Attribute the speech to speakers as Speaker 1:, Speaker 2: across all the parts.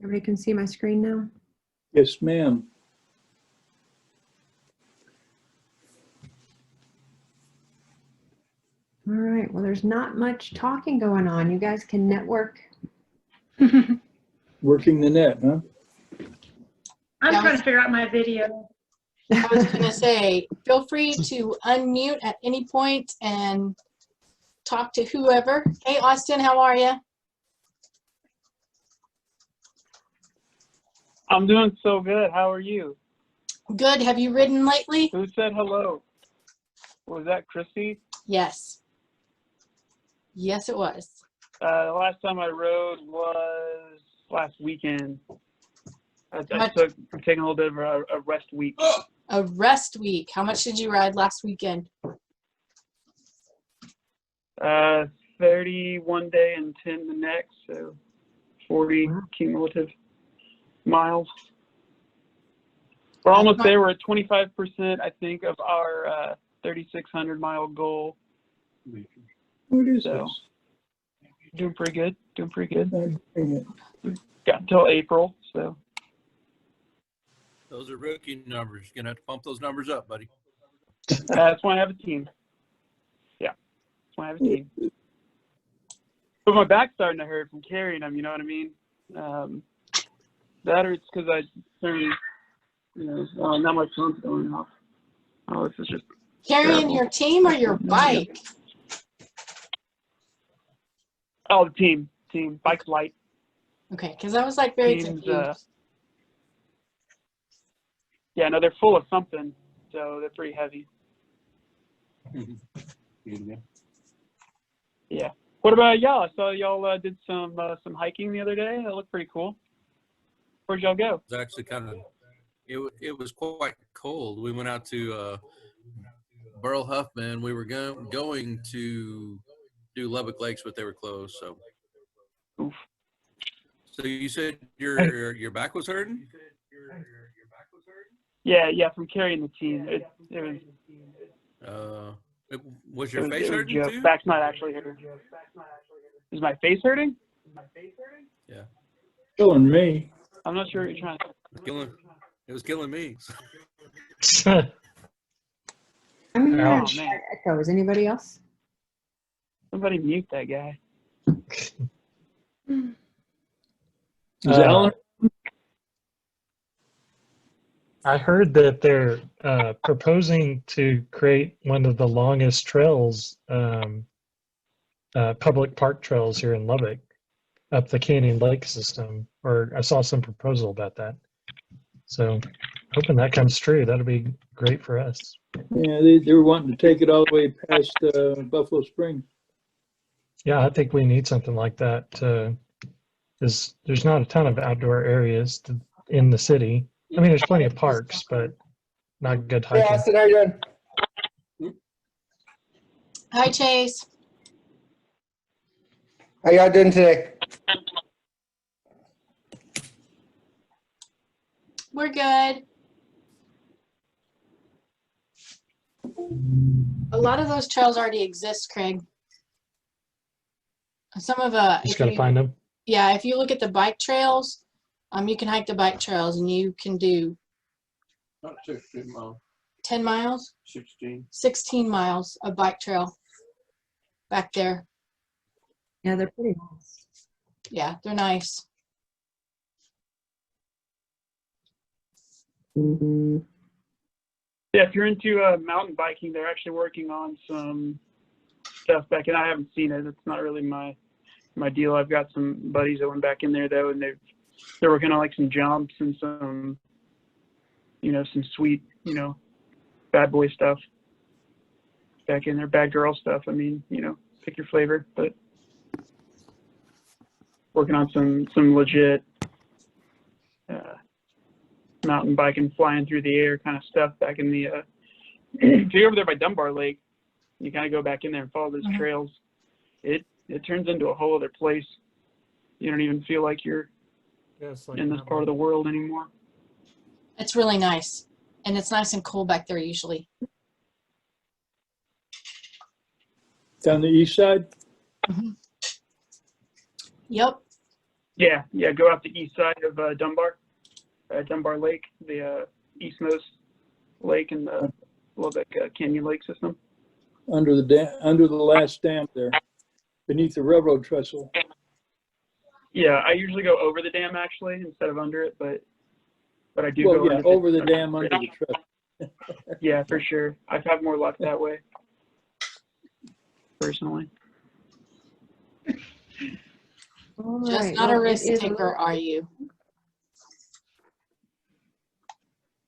Speaker 1: Everybody can see my screen now?
Speaker 2: Yes, ma'am.
Speaker 1: All right, well, there's not much talking going on. You guys can network.
Speaker 2: Working the net, huh?
Speaker 3: I'm trying to figure out my video.
Speaker 4: I was going to say, feel free to unmute at any point and talk to whoever. Hey, Austin, how are you?
Speaker 5: I'm doing so good. How are you?
Speaker 4: Good. Have you ridden lately?
Speaker 5: Who said hello? Was that Christy?
Speaker 4: Yes. Yes, it was.
Speaker 5: The last time I rode was last weekend. I'm taking a little bit of a rest week.
Speaker 4: A rest week. How much did you ride last weekend?
Speaker 5: 30 one day and 10 the next, so 40 cumulative miles. We're almost there. We're at 25%, I think, of our 3,600 mile goal.
Speaker 2: What is
Speaker 5: So,
Speaker 2: this?
Speaker 5: doing pretty good. Doing pretty good.
Speaker 2: Dang it.
Speaker 5: Got until April, so.
Speaker 6: Those are rookie numbers. You're gonna have to pump those numbers up, buddy.
Speaker 5: That's why I have a team. Yeah, that's why I have a team. But my back's starting to hurt from carrying them, you know what I mean? That hurts because I turned, now my phone's going off. Oh, this is just
Speaker 4: Carrying
Speaker 5: terrible.
Speaker 4: your team or your bike?
Speaker 5: Oh, the team. Bike's light.
Speaker 4: Okay, because I was like very
Speaker 5: Teams,
Speaker 4: confused.
Speaker 5: Yeah, no, they're full of something, so they're pretty heavy. Yeah. What about y'all? I saw y'all did some hiking the other day. That looked pretty cool. Where'd y'all go?
Speaker 6: It was actually kind of, it was quite cold. We went out to Burl Huffman. We were going to do Lubbock Lakes, but they were closed. So,
Speaker 5: Oof.
Speaker 6: So you said your back was hurting?
Speaker 5: Yeah, from carrying the team. It
Speaker 6: Was your face
Speaker 5: was
Speaker 6: hurting
Speaker 5: just,
Speaker 6: too?
Speaker 5: back's not actually hurting. Is my face hurting?
Speaker 6: Yeah.
Speaker 2: Killing me.
Speaker 5: I'm not sure what you're trying to.
Speaker 6: It was killing me.
Speaker 1: I'm hearing
Speaker 5: Oh,
Speaker 1: a
Speaker 5: man.
Speaker 1: echo. Is anybody else?
Speaker 5: Somebody mute that guy.
Speaker 2: Is Alan?
Speaker 7: I heard that they're proposing to create one of the longest trails, public park trails here in Lubbock, up the Canyon Lake system. Or I saw some proposal about that. So hoping that comes true. That'll be great for us.
Speaker 2: Yeah, they were wanting to take it all the way past Buffalo Springs.
Speaker 7: Yeah, I think we need something like that. There's not a ton of outdoor areas in the city. I mean, there's plenty of parks, but not good
Speaker 8: Hey,
Speaker 7: hiking.
Speaker 8: Austin, how you doing?
Speaker 4: Hi, Chase.
Speaker 8: How y'all doing today?
Speaker 4: We're good. A lot of those trails already exist, Craig. Some of
Speaker 7: Just gotta find them.
Speaker 4: Yeah, if you look at the bike trails, you can hike the bike trails and you can do
Speaker 6: Not 16 miles.
Speaker 4: 10 miles,
Speaker 6: 16.
Speaker 4: 16 miles of bike trail back there.
Speaker 1: Yeah, they're pretty nice.
Speaker 4: Yeah, they're nice.
Speaker 5: Yeah, if you're into mountain biking, they're actually working on some stuff back in. I haven't seen it. It's not really my deal. I've got some buddies that went back in there though, and they're working on like some jumps and some, some sweet, bad boy stuff back in there, bad girl stuff. I mean, pick your flavor, but working on some legit mountain biking, flying through the air kind of stuff back in the if you're over there by Dunbar Lake, you kind of go back in there and follow those trails. It turns into a whole other place. You don't even feel like you're in this part of the world anymore.
Speaker 4: It's really nice. And it's nice and cool back there usually.
Speaker 2: Down the east side?
Speaker 4: Yep.
Speaker 5: Yeah, go out the east side of Dunbar Lake, the eastmost lake in the Lubbock Canyon Lake system.
Speaker 2: Under the last dam there, beneath the railroad trestle.
Speaker 5: Yeah, I usually go over the dam actually instead of under it, but I do
Speaker 2: Well,
Speaker 5: go
Speaker 2: yeah,
Speaker 5: under
Speaker 2: over the dam, under the trestle.
Speaker 5: Yeah, for sure. I've had more luck that way, personally.
Speaker 1: All
Speaker 4: Just
Speaker 1: right,
Speaker 4: not a
Speaker 1: well, it
Speaker 4: risk
Speaker 1: is
Speaker 4: taker, are you?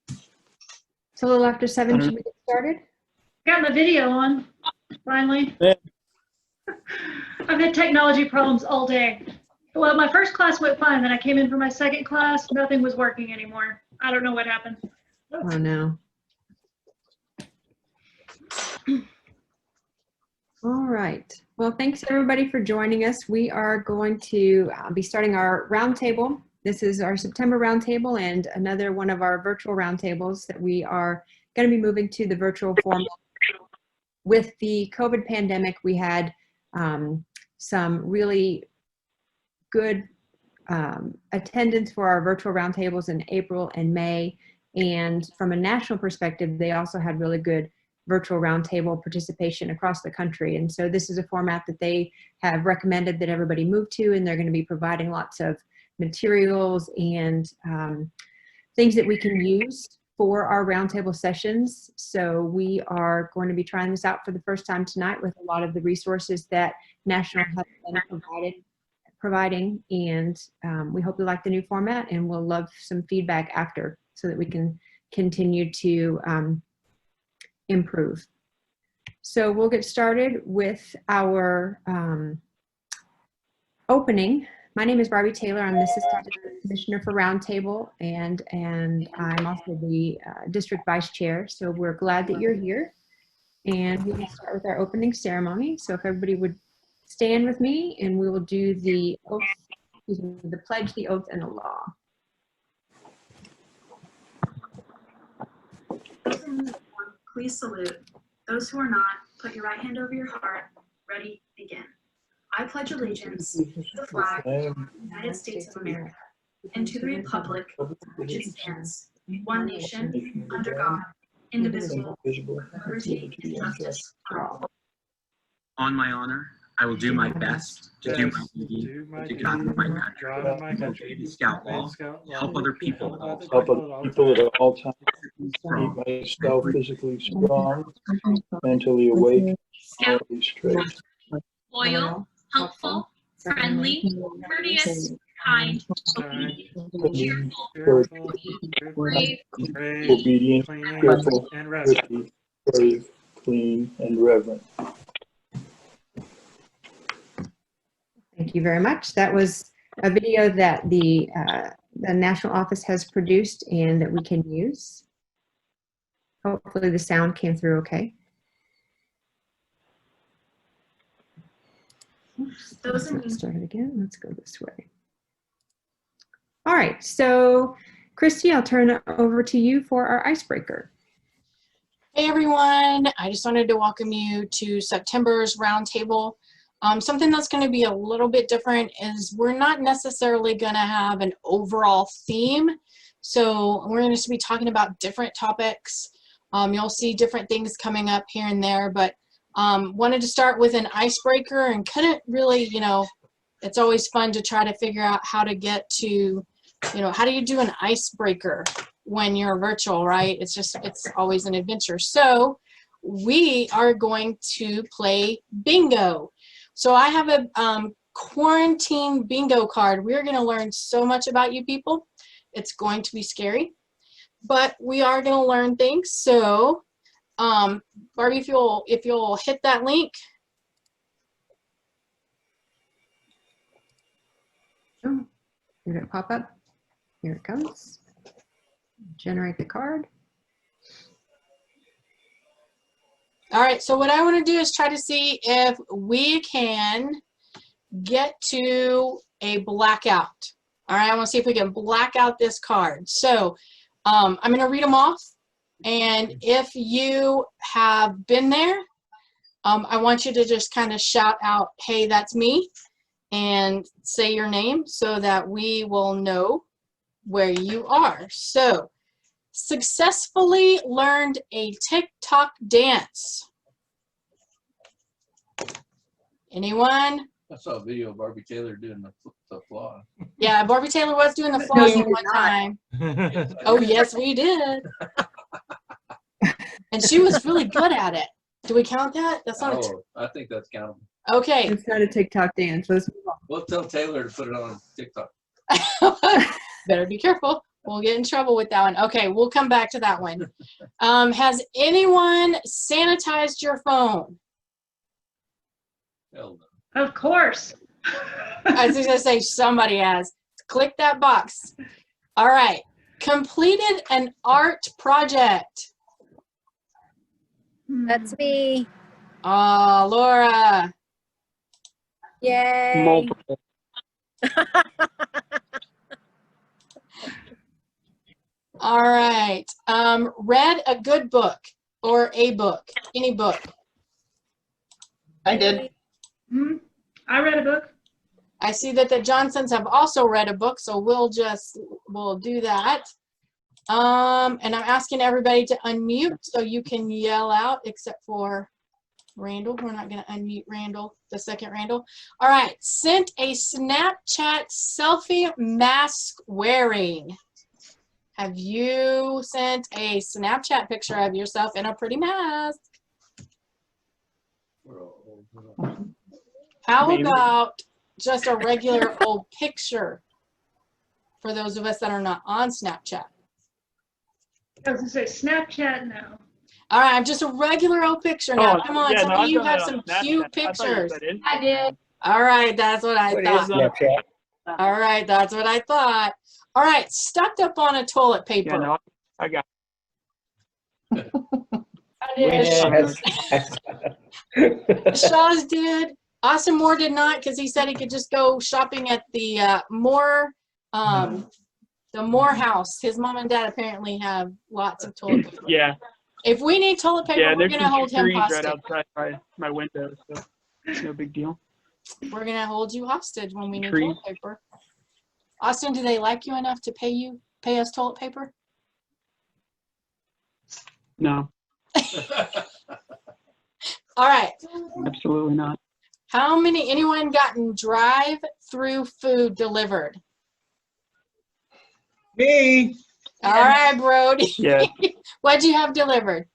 Speaker 1: It's a little after 7. Should we get started?
Speaker 3: Got my video on, finally.
Speaker 2: Yeah.
Speaker 3: I've had technology problems all day. Well, my first class went fine, then I came in for my second class, nothing was working anymore. I don't know what happened.
Speaker 1: Oh, no. All right. Well, thanks everybody for joining us. We are going to be starting our roundtable. This is our September roundtable and another one of our virtual roundtables that we are going to be moving to the virtual format. With the COVID pandemic, we had some really good attendance for our virtual roundtables in April and May. And from a national perspective, they also had really good virtual roundtable participation across the country. And so this is a format that they have recommended that everybody move to, and they're going to be providing lots of materials and things that we can use for our roundtable sessions. So we are going to be trying this out for the first time tonight with a lot of the resources that National has been providing. And we hope you like the new format, and we'll love some feedback after so that we can continue to improve. So we'll get started with our opening. My name is Barbie Taylor. I'm the Assistant District Commissioner for Roundtable, and I'm also the District Vice Chair. So we're glad that you're here. And we will start with our opening ceremony. So if everybody would stand with me, and we will do the oath, the pledge, the oath, and the law.
Speaker 9: Please salute. Those who are not, put your right hand over your heart. Ready, begin. I pledge allegiance to the flag of the United States of America and to the republic which it stands, one nation, under God, indivisible, with liberty and justice for all.
Speaker 10: On my honor, I will do my best to do my duty to God and my country, to scout law, help other people at all times.
Speaker 2: Help other people at all times. Keep myself physically strong, mentally awake, morally straight.
Speaker 11: Loyal, helpful, friendly, courteous, kind, obedient, cheerful, brave,
Speaker 2: obedient, cheerful, thrifty, brave, clean, and reverent.
Speaker 1: Thank you very much. That was a video that the National Office has produced and that we can use. Hopefully the sound came through okay. Oops, let's start it again. Let's go this way. All right, so Christy, I'll turn it over to you for our icebreaker.
Speaker 4: Hey everyone, I just wanted to welcome you to September's roundtable. Something that's going to be a little bit different is we're not necessarily going to have an overall theme. So we're going to be talking about different topics. You'll see different things coming up here and there, but wanted to start with an icebreaker and couldn't really, it's always fun to try to figure out how to get to, how do you do an icebreaker when you're virtual, right? It's always an adventure. So we are going to play bingo. So I have a quarantine bingo card. We're going to learn so much about you people. It's going to be scary, but we are going to learn things. So Barbie, if you'll hit that link.
Speaker 1: Oh, did it pop up? Here it comes. Generate the card.
Speaker 4: All right, so what I want to do is try to see if we can get to a blackout. All right, I want to see if we can black out this card. So I'm going to read them off. And if you have been there, I want you to just kind of shout out, hey, that's me. and say your name so that we will know where you are. So, successfully learned a TikTok dance. Anyone?
Speaker 6: I saw a video of Barbie Taylor doing the flaw.
Speaker 4: Yeah, Barbie Taylor was doing the
Speaker 1: No,
Speaker 4: floss
Speaker 1: you
Speaker 4: at
Speaker 1: did
Speaker 4: one
Speaker 1: not.
Speaker 4: time. Oh, yes, we did. And she was really good at it. Do we count that? That's not
Speaker 6: Oh, I think that's countable.
Speaker 4: okay.
Speaker 1: It's not a TikTok dance. Let's move on.
Speaker 6: We'll tell Taylor to put it on TikTok.
Speaker 4: Better be careful. We'll get in trouble with that one. Okay, we'll come back to that one. Has anyone sanitized your phone?
Speaker 6: Hell no.
Speaker 3: Of course.
Speaker 4: I was just gonna say somebody has. Click that box. All right. Completed an art project.
Speaker 12: That's me.
Speaker 4: Oh, Laura.
Speaker 12: Yay.
Speaker 5: Multiple.
Speaker 4: All right. Read a good book or a book. Any book.
Speaker 12: I did.
Speaker 3: I read a book.
Speaker 4: I see that the Johnsons have also read a book, so we'll do that. And I'm asking everybody to unmute so you can yell out, except for Randall. We're not going to unmute Randall, the second Randall. All right. Sent a Snapchat selfie mask wearing. Have you sent a Snapchat picture of yourself in a pretty mask? How
Speaker 5: Maybe.
Speaker 4: about just a regular old picture for those of us that are not on Snapchat?
Speaker 3: I was going to say Snapchat, no.
Speaker 4: All right, just a regular old picture now.
Speaker 5: Oh,
Speaker 4: Come on,
Speaker 5: yeah,
Speaker 4: some
Speaker 5: no,
Speaker 4: of
Speaker 5: I've
Speaker 4: you
Speaker 5: done
Speaker 4: have
Speaker 5: that
Speaker 4: some
Speaker 5: on Snapchat.
Speaker 4: cute
Speaker 5: I thought you
Speaker 4: pictures.
Speaker 5: said Instagram.
Speaker 11: I did.
Speaker 4: All right, that's what I
Speaker 8: What
Speaker 4: thought.
Speaker 8: is Snapchat?
Speaker 4: All right, that's what I thought. All right, stuck up on a toilet paper.
Speaker 5: Yeah, no, I got
Speaker 3: I did.
Speaker 4: Shaw's did. Austin Moore did not because he said he could just go shopping at the Moore house. His mom and dad apparently have lots of toilet paper.
Speaker 5: Yeah.
Speaker 4: If we need toilet paper,
Speaker 5: Yeah,
Speaker 4: we're
Speaker 5: there's
Speaker 4: gonna
Speaker 5: some
Speaker 4: hold him
Speaker 5: trees
Speaker 4: hostage.
Speaker 5: right outside my window, so it's no big deal.
Speaker 4: We're gonna hold you hostage when we need
Speaker 5: Trees.
Speaker 4: toilet paper. Austin, do they like you enough to pay us toilet paper?
Speaker 5: No,
Speaker 4: All right.
Speaker 5: absolutely not.
Speaker 4: Anyone gotten drive-through food delivered?
Speaker 8: Me.
Speaker 4: All right, Brody.
Speaker 5: Yeah.
Speaker 4: What'd you have delivered?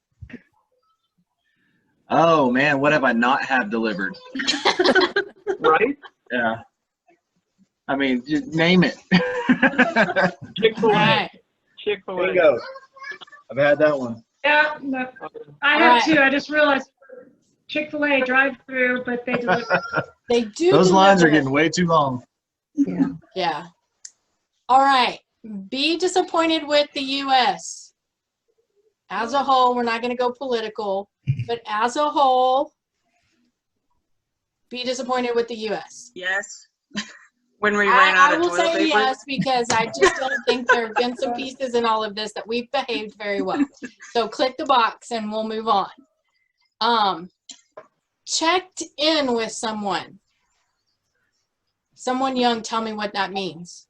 Speaker 10: Oh man, what have I not had delivered?
Speaker 5: Right?
Speaker 10: Yeah. I mean, just name it.
Speaker 5: Chick-fil-A.
Speaker 4: All right.
Speaker 5: Chick-fil-A.
Speaker 8: Bingo. I've had that one.
Speaker 3: Yeah, no. I
Speaker 4: All
Speaker 3: have
Speaker 4: right.
Speaker 3: two. I just realized Chick-fil-A drive-through, but they deliver.
Speaker 4: They do.
Speaker 8: Those lines are
Speaker 4: deliver.
Speaker 8: getting way too long.
Speaker 1: Yeah.
Speaker 4: Yeah. All right. Be disappointed with the U.S. As a whole, we're not going to go political, but as a whole, be disappointed with the U.S.
Speaker 13: Yes. When we ran out
Speaker 4: I
Speaker 13: of
Speaker 4: will
Speaker 13: toilet
Speaker 4: say
Speaker 13: paper.
Speaker 4: yes because I just don't think there have been some pieces in all of this that we've behaved very well. So click the box and we'll move on. Checked in with someone. Someone young, tell me what that means.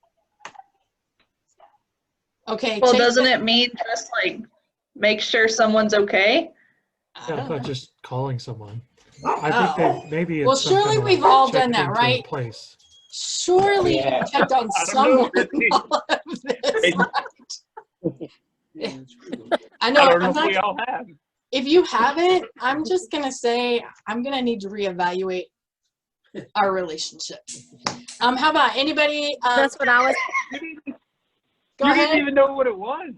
Speaker 4: Okay.
Speaker 13: Well,
Speaker 4: check-
Speaker 13: doesn't it mean just like make sure someone's okay?
Speaker 4: I
Speaker 7: Yeah,
Speaker 4: don't
Speaker 7: but
Speaker 4: know.
Speaker 7: just calling someone. I think that maybe it's
Speaker 4: Well,
Speaker 7: something
Speaker 4: surely
Speaker 7: like
Speaker 4: we've all
Speaker 7: checked
Speaker 4: done that,
Speaker 7: into a
Speaker 4: right?
Speaker 7: place.
Speaker 4: Surely
Speaker 8: Yeah.
Speaker 4: you checked on
Speaker 5: I don't
Speaker 4: someone
Speaker 5: know.
Speaker 4: in all of this.
Speaker 5: Yeah,
Speaker 4: I know.
Speaker 5: I don't know
Speaker 4: I'm
Speaker 5: if
Speaker 4: not,
Speaker 5: we all have.
Speaker 4: if you haven't, I'm just gonna say I'm gonna need to reevaluate our relationship. How about anybody?
Speaker 12: That's what I was.
Speaker 5: You didn't,
Speaker 4: Go
Speaker 5: you
Speaker 4: ahead.
Speaker 5: didn't even know what it was.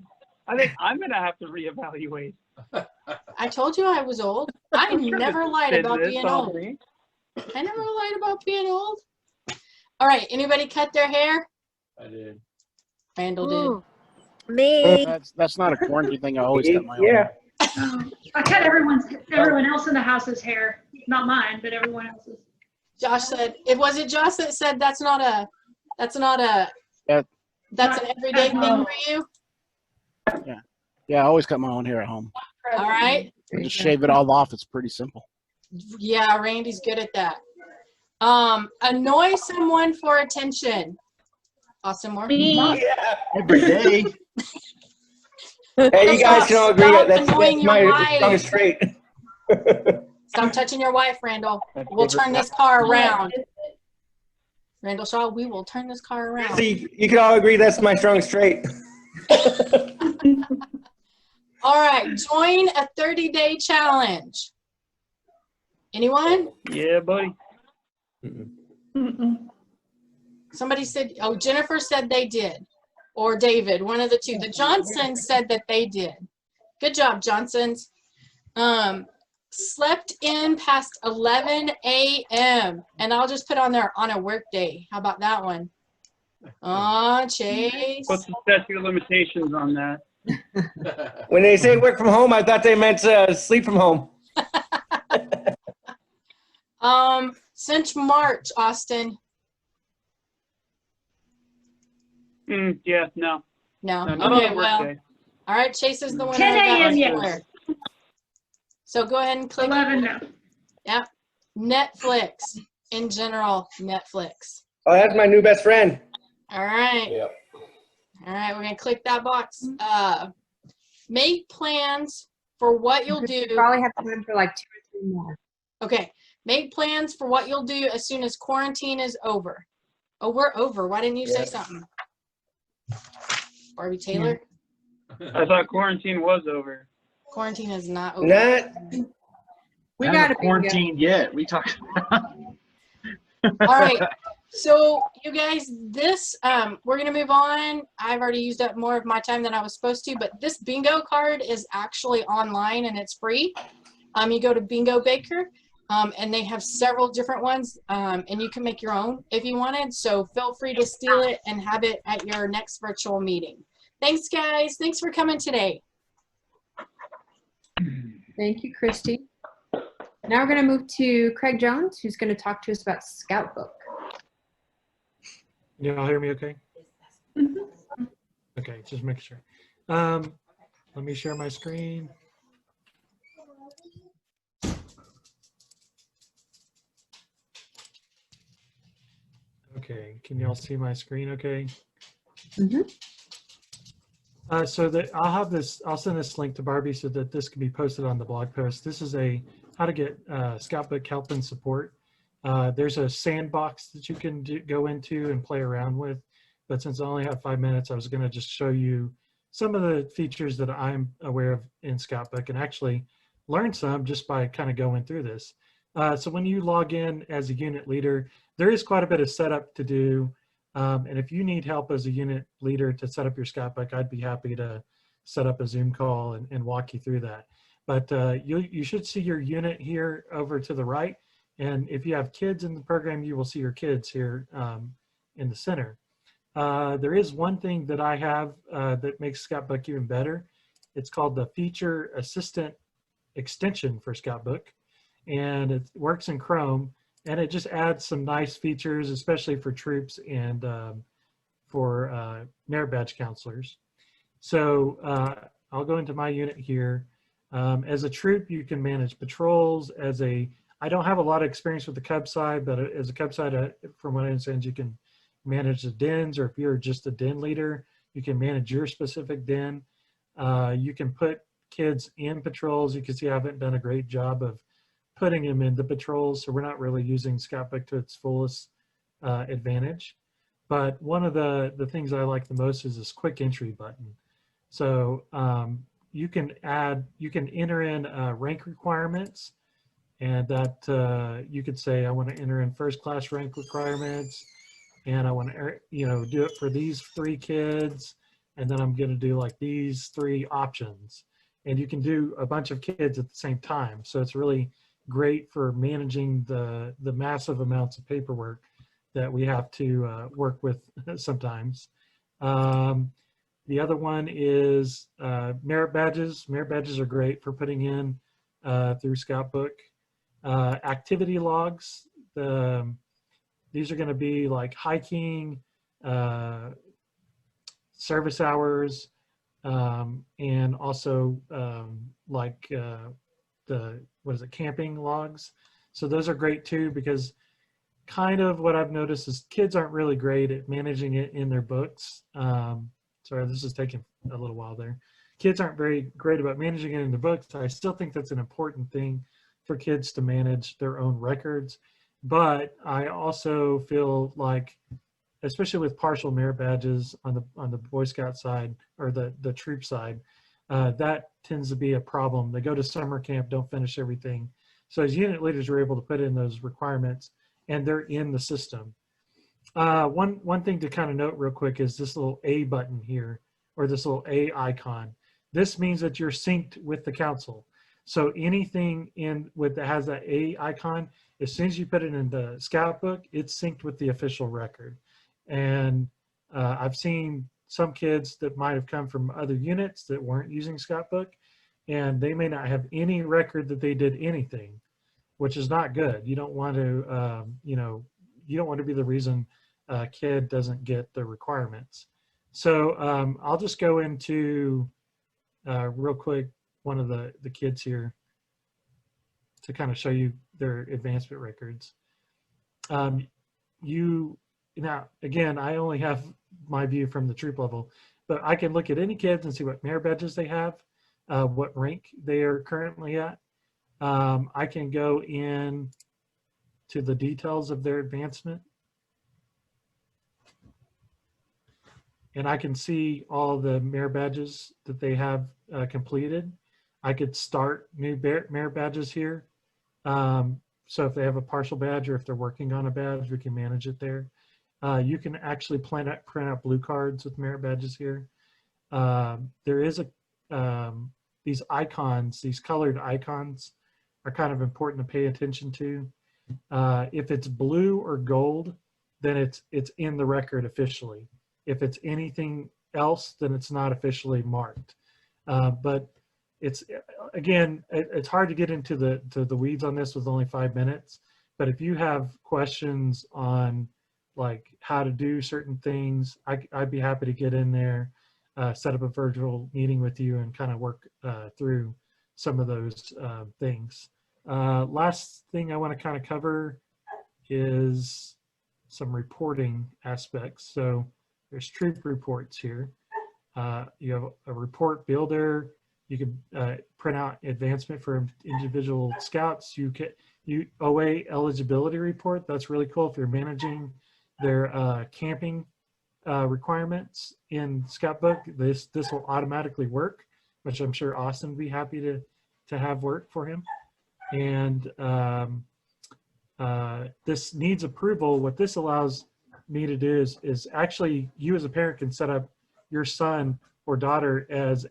Speaker 5: I think I'm going to have to reevaluate.
Speaker 4: I told you I was old. I
Speaker 5: I'm trying
Speaker 4: never
Speaker 5: to
Speaker 4: lied
Speaker 5: spin
Speaker 4: about
Speaker 5: this
Speaker 4: being
Speaker 5: on
Speaker 4: old.
Speaker 5: me.
Speaker 4: I never lied about being old. All right. Anybody cut their hair?
Speaker 6: I did.
Speaker 4: Randall did.
Speaker 12: Ooh, me.
Speaker 14: That's not a quarantine thing. I always cut my own.
Speaker 8: Yeah.
Speaker 3: I cut everyone else in the house's hair. Not mine, but everyone else's.
Speaker 4: Josh said, was it Josh that said that's not a
Speaker 14: Yeah.
Speaker 4: that's an everyday thing for you?
Speaker 14: Yeah, I always cut my own hair at home.
Speaker 4: All right.
Speaker 14: I just shave it all off. It's pretty simple.
Speaker 4: Yeah, Randy's good at that. Annoy someone for attention. Austin Moore.
Speaker 8: Yeah, every day.
Speaker 15: Hey, you guys can all agree
Speaker 4: Stop
Speaker 15: that's
Speaker 4: annoying your
Speaker 15: my
Speaker 4: wife.
Speaker 15: strongest trait.
Speaker 4: Stop touching your wife, Randall. We'll turn this car around. Randall Shaw, we will turn this car around.
Speaker 15: See, you can all agree that's my strongest trait.
Speaker 4: All right, join a 30-day challenge. Anyone?
Speaker 5: Yeah, buddy.
Speaker 4: Somebody said, oh, Jennifer said they did. Or David, one of the two. The Johnsons said that they did. Good job, Johnsons. Slept in past 11 a.m. And I'll just put on there on a work day. How about that one? Oh, Chase.
Speaker 5: What's the statute of limitations on that?
Speaker 15: When they say work from home, I thought they meant sleep from home.
Speaker 4: Since March, Austin.
Speaker 5: Yeah, no.
Speaker 4: No.
Speaker 5: No, not
Speaker 4: Okay,
Speaker 5: on a work
Speaker 4: well.
Speaker 5: day.
Speaker 4: All right, Chase is the winner.
Speaker 3: 10
Speaker 4: of that
Speaker 3: a.m.
Speaker 4: one.
Speaker 3: yes.
Speaker 4: So go ahead and click.
Speaker 3: 11 no.
Speaker 4: Yeah. Netflix. In general, Netflix.
Speaker 15: Oh, that's my new best friend.
Speaker 4: All right.
Speaker 15: Yep.
Speaker 4: All right, we're going to click that box. Make plans for what you'll do.
Speaker 1: You probably have time for like 2 or 3 more.
Speaker 4: Okay. Make plans for what you'll do as soon as quarantine is over. Oh, we're over. Why didn't you say something? Barbie Taylor?
Speaker 5: I thought quarantine was over.
Speaker 4: Quarantine is not over.
Speaker 15: Not.
Speaker 1: We
Speaker 8: I
Speaker 1: got
Speaker 8: haven't
Speaker 1: to
Speaker 8: quarantined yet. We talked.
Speaker 4: All right. So you guys, this, we're going to move on. I've already used up more of my time than I was supposed to, but this bingo card is actually online and it's free. You go to Bingo Baker, and they have several different ones, and you can make your own if you wanted. So feel free to steal it and have it at your next virtual meeting. Thanks, guys. Thanks for coming today.
Speaker 1: Thank you, Christy. Now we're going to move to Craig Jones, who's going to talk to us about Scout Book.
Speaker 7: You all hear me okay? Okay, just make sure. Let me share my screen. Okay, can y'all see my screen okay? So that I'll send this link to Barbie so that this can be posted on the blog post. This is a how to get Scout Book help and support. There's a sandbox that you can go into and play around with. But since I only have 5 minutes, I was going to just show you some of the features that I'm aware of in Scout Book and actually learn some just by kind of going through this. So when you log in as a unit leader, there is quite a bit of setup to do. And if you need help as a unit leader to set up your Scout Book, I'd be happy to set up a Zoom call and walk you through that. But you should see your unit here over to the right. And if you have kids in the program, you will see your kids here in the center. There is one thing that I have that makes Scout Book even better. It's called the Feature Assistant extension for Scout Book. And it works in Chrome. And it just adds some nice features, especially for troops and for merit badge counselors. So I'll go into my unit here. As a troop, you can manage patrols. I don't have a lot of experience with the Cub side, but as a Cub side, from what I understand, you can manage the dens, or if you're just a den leader, you can manage your specific den. You can put kids in patrols. You can see I haven't done a great job of putting them into patrols, so we're not really using Scout Book to its fullest advantage. But one of the things I like the most is this quick entry button. So you can enter in rank requirements, and that you could say, I want to enter in first class rank requirements, and I want to do it for these 3 kids, and then I'm going to do like these 3 options. And you can do a bunch of kids at the same time. So it's really great for managing the massive amounts of paperwork that we have to work with sometimes. The other one is merit badges. Merit badges are great for putting in through Scout Book. Activity logs. These are going to be like hiking, service hours, and also like camping logs. So those are great too, because kind of what I've noticed is kids aren't really great at managing it in their books. Sorry, this is taking a little while there. Kids aren't very great about managing it in their books. I still think that's an important thing for kids to manage their own records. But I also feel like, especially with partial merit badges on the Boy Scout side or the troop side, that tends to be a problem. They go to summer camp, don't finish everything. So as unit leaders are able to put in those requirements and they're in the system. One thing to kind of note real quick is this little A button here, or this little A icon. This means that you're synced with the council. So anything that has that A icon, as soon as you put it in the Scout book, it's synced with the official record. And I've seen some kids that might have come from other units that weren't using Scout book, and they may not have any record that they did anything, which is not good. You don't want to, you don't want to be the reason a kid doesn't get the requirements. So I'll just go into real quick one of the kids here to kind of show you their advancement records. Now, again, I only have my view from the troop level, but I can look at any kids and see what merit badges they have, what rank they are currently at. I can go in to the details of their advancement, and I can see all the merit badges that they have completed. I could start new merit badges here. So if they have a partial badge or if they're working on a badge, we can manage it there. You can actually print out blue cards with merit badges here. There is these icons, these colored icons are kind of important to pay attention to. If it's blue or gold, then it's in the record officially. If it's anything else, then it's not officially marked. But it's, again, it's hard to get into the weeds on this with only 5 minutes. But if you have questions on like how to do certain things, I'd be happy to get in there, set up a virtual meeting with you and kind of work through some of those things. Last thing I want to kind of cover is some reporting aspects. So there's troop reports here. You have a report builder. You can print out advancement for individual scouts. You OA eligibility report. That's really cool if you're managing their camping requirements in Scout Book. This will automatically work, which I'm sure Austin would be happy to have work for him. And this needs approval. What this allows me to do is actually you as a parent can set up your son or daughter as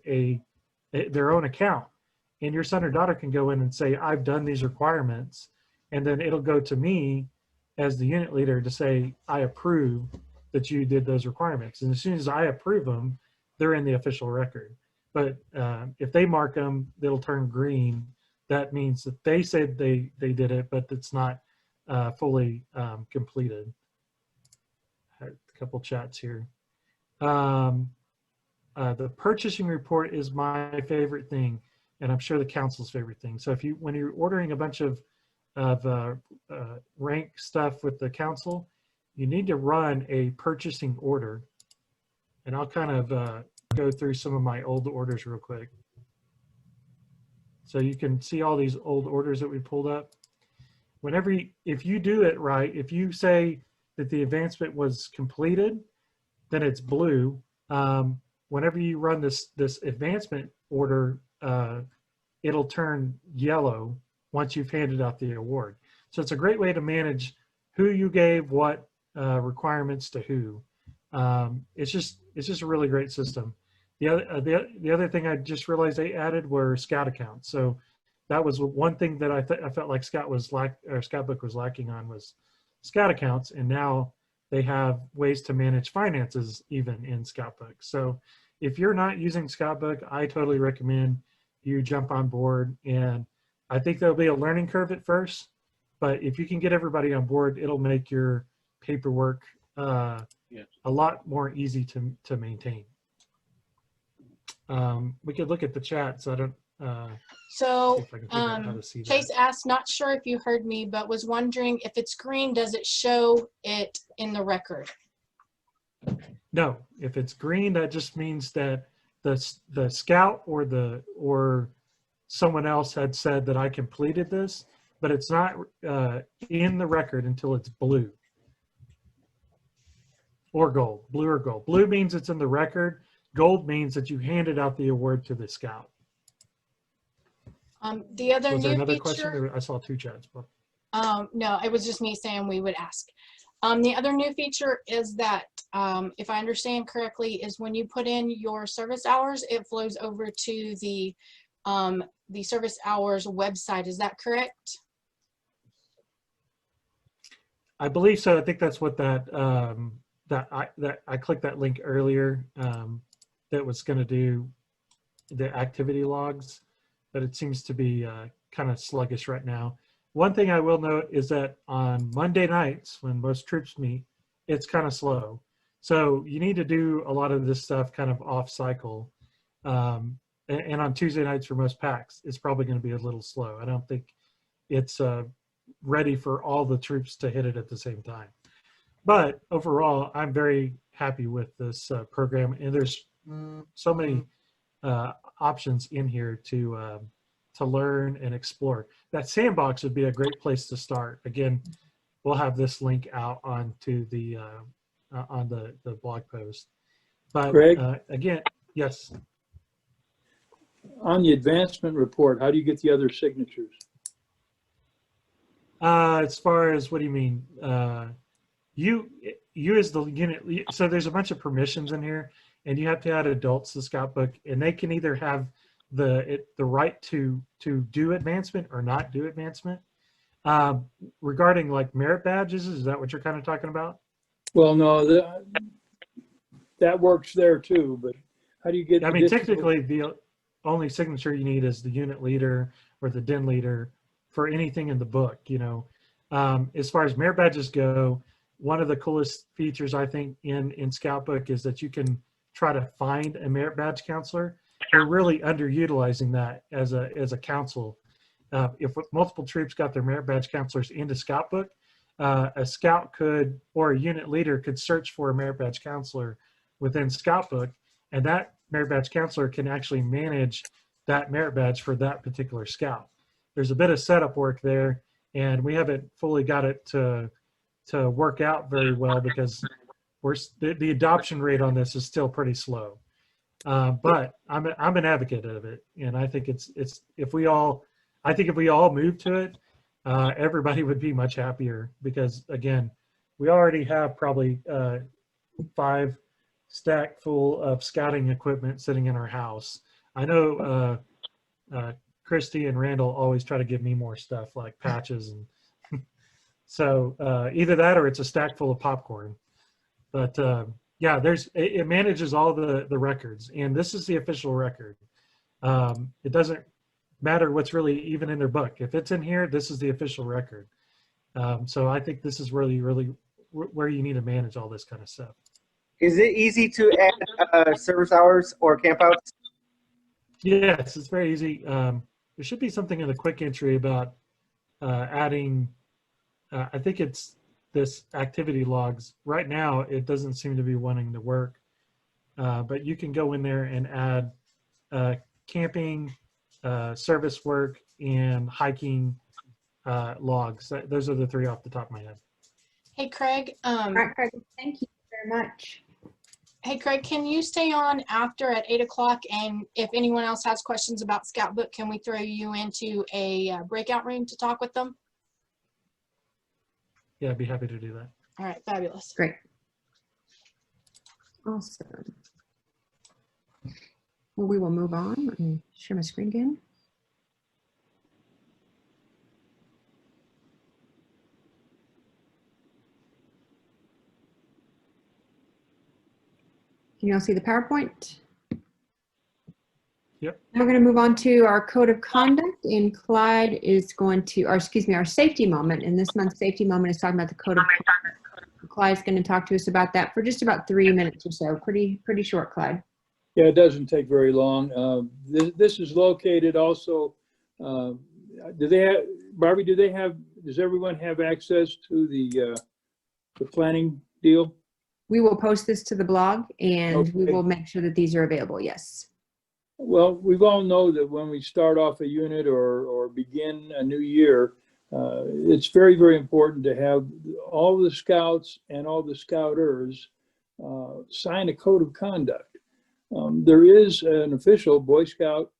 Speaker 7: their own account, and your son or daughter can go in and say, I've done these requirements, and then it'll go to me as the unit leader to say, I approve that you did those requirements. And as soon as I approve them, they're in the official record. But if they mark them, it'll turn green. That means that they said they did it, but it's not fully completed. I had a couple chats here. The purchasing report is my favorite thing, and I'm sure the council's favorite thing. So when you're ordering a bunch of rank stuff with the council, you need to run a purchasing order. And I'll kind of go through some of my old orders real quick. So you can see all these old orders that we pulled up. If you do it right, if you say that the advancement was completed, then it's blue. Whenever you run this advancement order, it'll turn yellow once you've handed out the award. So it's a great way to manage who you gave what requirements to who. It's just a really great system. The other thing I just realized they added were Scout accounts. So that was one thing that I felt like Scout Book was lacking on was Scout accounts, and now they have ways to manage finances even in Scout Book. So if you're not using Scout Book, I totally recommend you jump on board. And I think there'll be a learning curve at first, but if you can get everybody on board, it'll make your paperwork a lot more easy to maintain. We could look at the chat. So See if I can figure out how to see that.
Speaker 4: Chase asked, not sure if you heard me, but was wondering if it's green, does it show it in the record?
Speaker 7: No, if it's green, that just means that the scout or someone else had said that I completed this, but it's not in the record until it's blue or gold, blue or gold. Blue means it's in the record. Gold means that you handed out the award to the scout.
Speaker 4: The other
Speaker 7: Was there
Speaker 4: new
Speaker 7: another
Speaker 4: feature,
Speaker 7: question? I saw two chats. But.
Speaker 4: No, it was just me saying we would ask. The other new feature is that, if I understand correctly, is when you put in your service hours, it flows over to the service hours website. Is that correct?
Speaker 7: I believe so. I think that's what that I clicked that link earlier that was going to do the activity logs, but it seems to be kind of sluggish right now. One thing I will note is that on Monday nights when most troops meet, it's kind of slow. So you need to do a lot of this stuff kind of off cycle. And on Tuesday nights for most packs, it's probably going to be a little slow. I don't think it's ready for all the troops to hit it at the same time. But overall, I'm very happy with this program. And there's so many options in here to learn and explore. That sandbox would be a great place to start. Again, we'll have this link out onto the on the blog post. But
Speaker 2: Greg?
Speaker 7: Again, yes.
Speaker 2: On the advancement report, how do you get the other signatures?
Speaker 7: As far as what do you mean? You as the unit, so there's a bunch of permissions in here, and you have to add adults to Scout Book, and they can either have the right to do advancement or not do advancement. Regarding like merit badges, is that what you're kind of talking about?
Speaker 2: Well, no, that works there too, but how do you get?
Speaker 7: I mean, technically, the only signature you need is the unit leader or the den leader for anything in the book. You know, as far as merit badges go, one of the coolest features I think in Scout Book is that you can try to find a merit badge counselor. We're really underutilizing that as a council. If multiple troops got their merit badge counselors into Scout Book, a scout could, or a unit leader could search for a merit badge counselor within Scout Book, and that merit badge counselor can actually manage that merit badge for that particular scout. There's a bit of setup work there, and we haven't fully got it to work out very well because the adoption rate on this is still pretty slow. But I'm an advocate of it, and I think it's if we all move to it, everybody would be much happier because again, we already have probably 5 stack full of scouting equipment sitting in our house. I know Christy and Randall always try to give me more stuff like patches, and so either that or it's a stack full of popcorn. But yeah, it manages all the records, and this is the official record. It doesn't matter what's really even in their book. If it's in here, this is the official record. So I think this is really, really where you need to manage all this kind of stuff.
Speaker 15: Is it easy to add service hours or campouts?
Speaker 7: Yes, it's very easy. There should be something in the quick entry about adding, I think it's this activity logs. Right now, it doesn't seem to be wanting to work, but you can go in there and add camping, service work, and hiking logs. Those are the 3 off the top of my head.
Speaker 4: Hey, Craig.
Speaker 1: All right, Craig, thank you very much.
Speaker 4: Hey, Craig, can you stay on after at 8 o'clock? And if anyone else has questions about Scout Book, can we throw you into a breakout room to talk with them?
Speaker 7: Yeah, I'd be happy to do that.
Speaker 4: All right, fabulous.
Speaker 1: Great. Awesome. Well, we will move on. Let me share my screen again. Can you all see the PowerPoint?
Speaker 7: Yep.
Speaker 1: Now we're going to move on to our code of conduct, and Clyde is going to, or excuse me, our safety moment. And this month's safety moment is talking about the code of conduct. Clyde's going to talk to us about that for just about 3 minutes or so. Pretty short, Clyde.
Speaker 2: Yeah, it doesn't take very long. This is located also, do they have, Barbie, does everyone have access to the planning deal?
Speaker 1: We will post this to the blog and we
Speaker 2: Okay.
Speaker 1: will make sure that these are available. Yes.
Speaker 2: Well, we all know that when we start off a unit or begin a new year, it's very, very important to have all the scouts and all the scouters sign a code of conduct. There is an official Boy Scout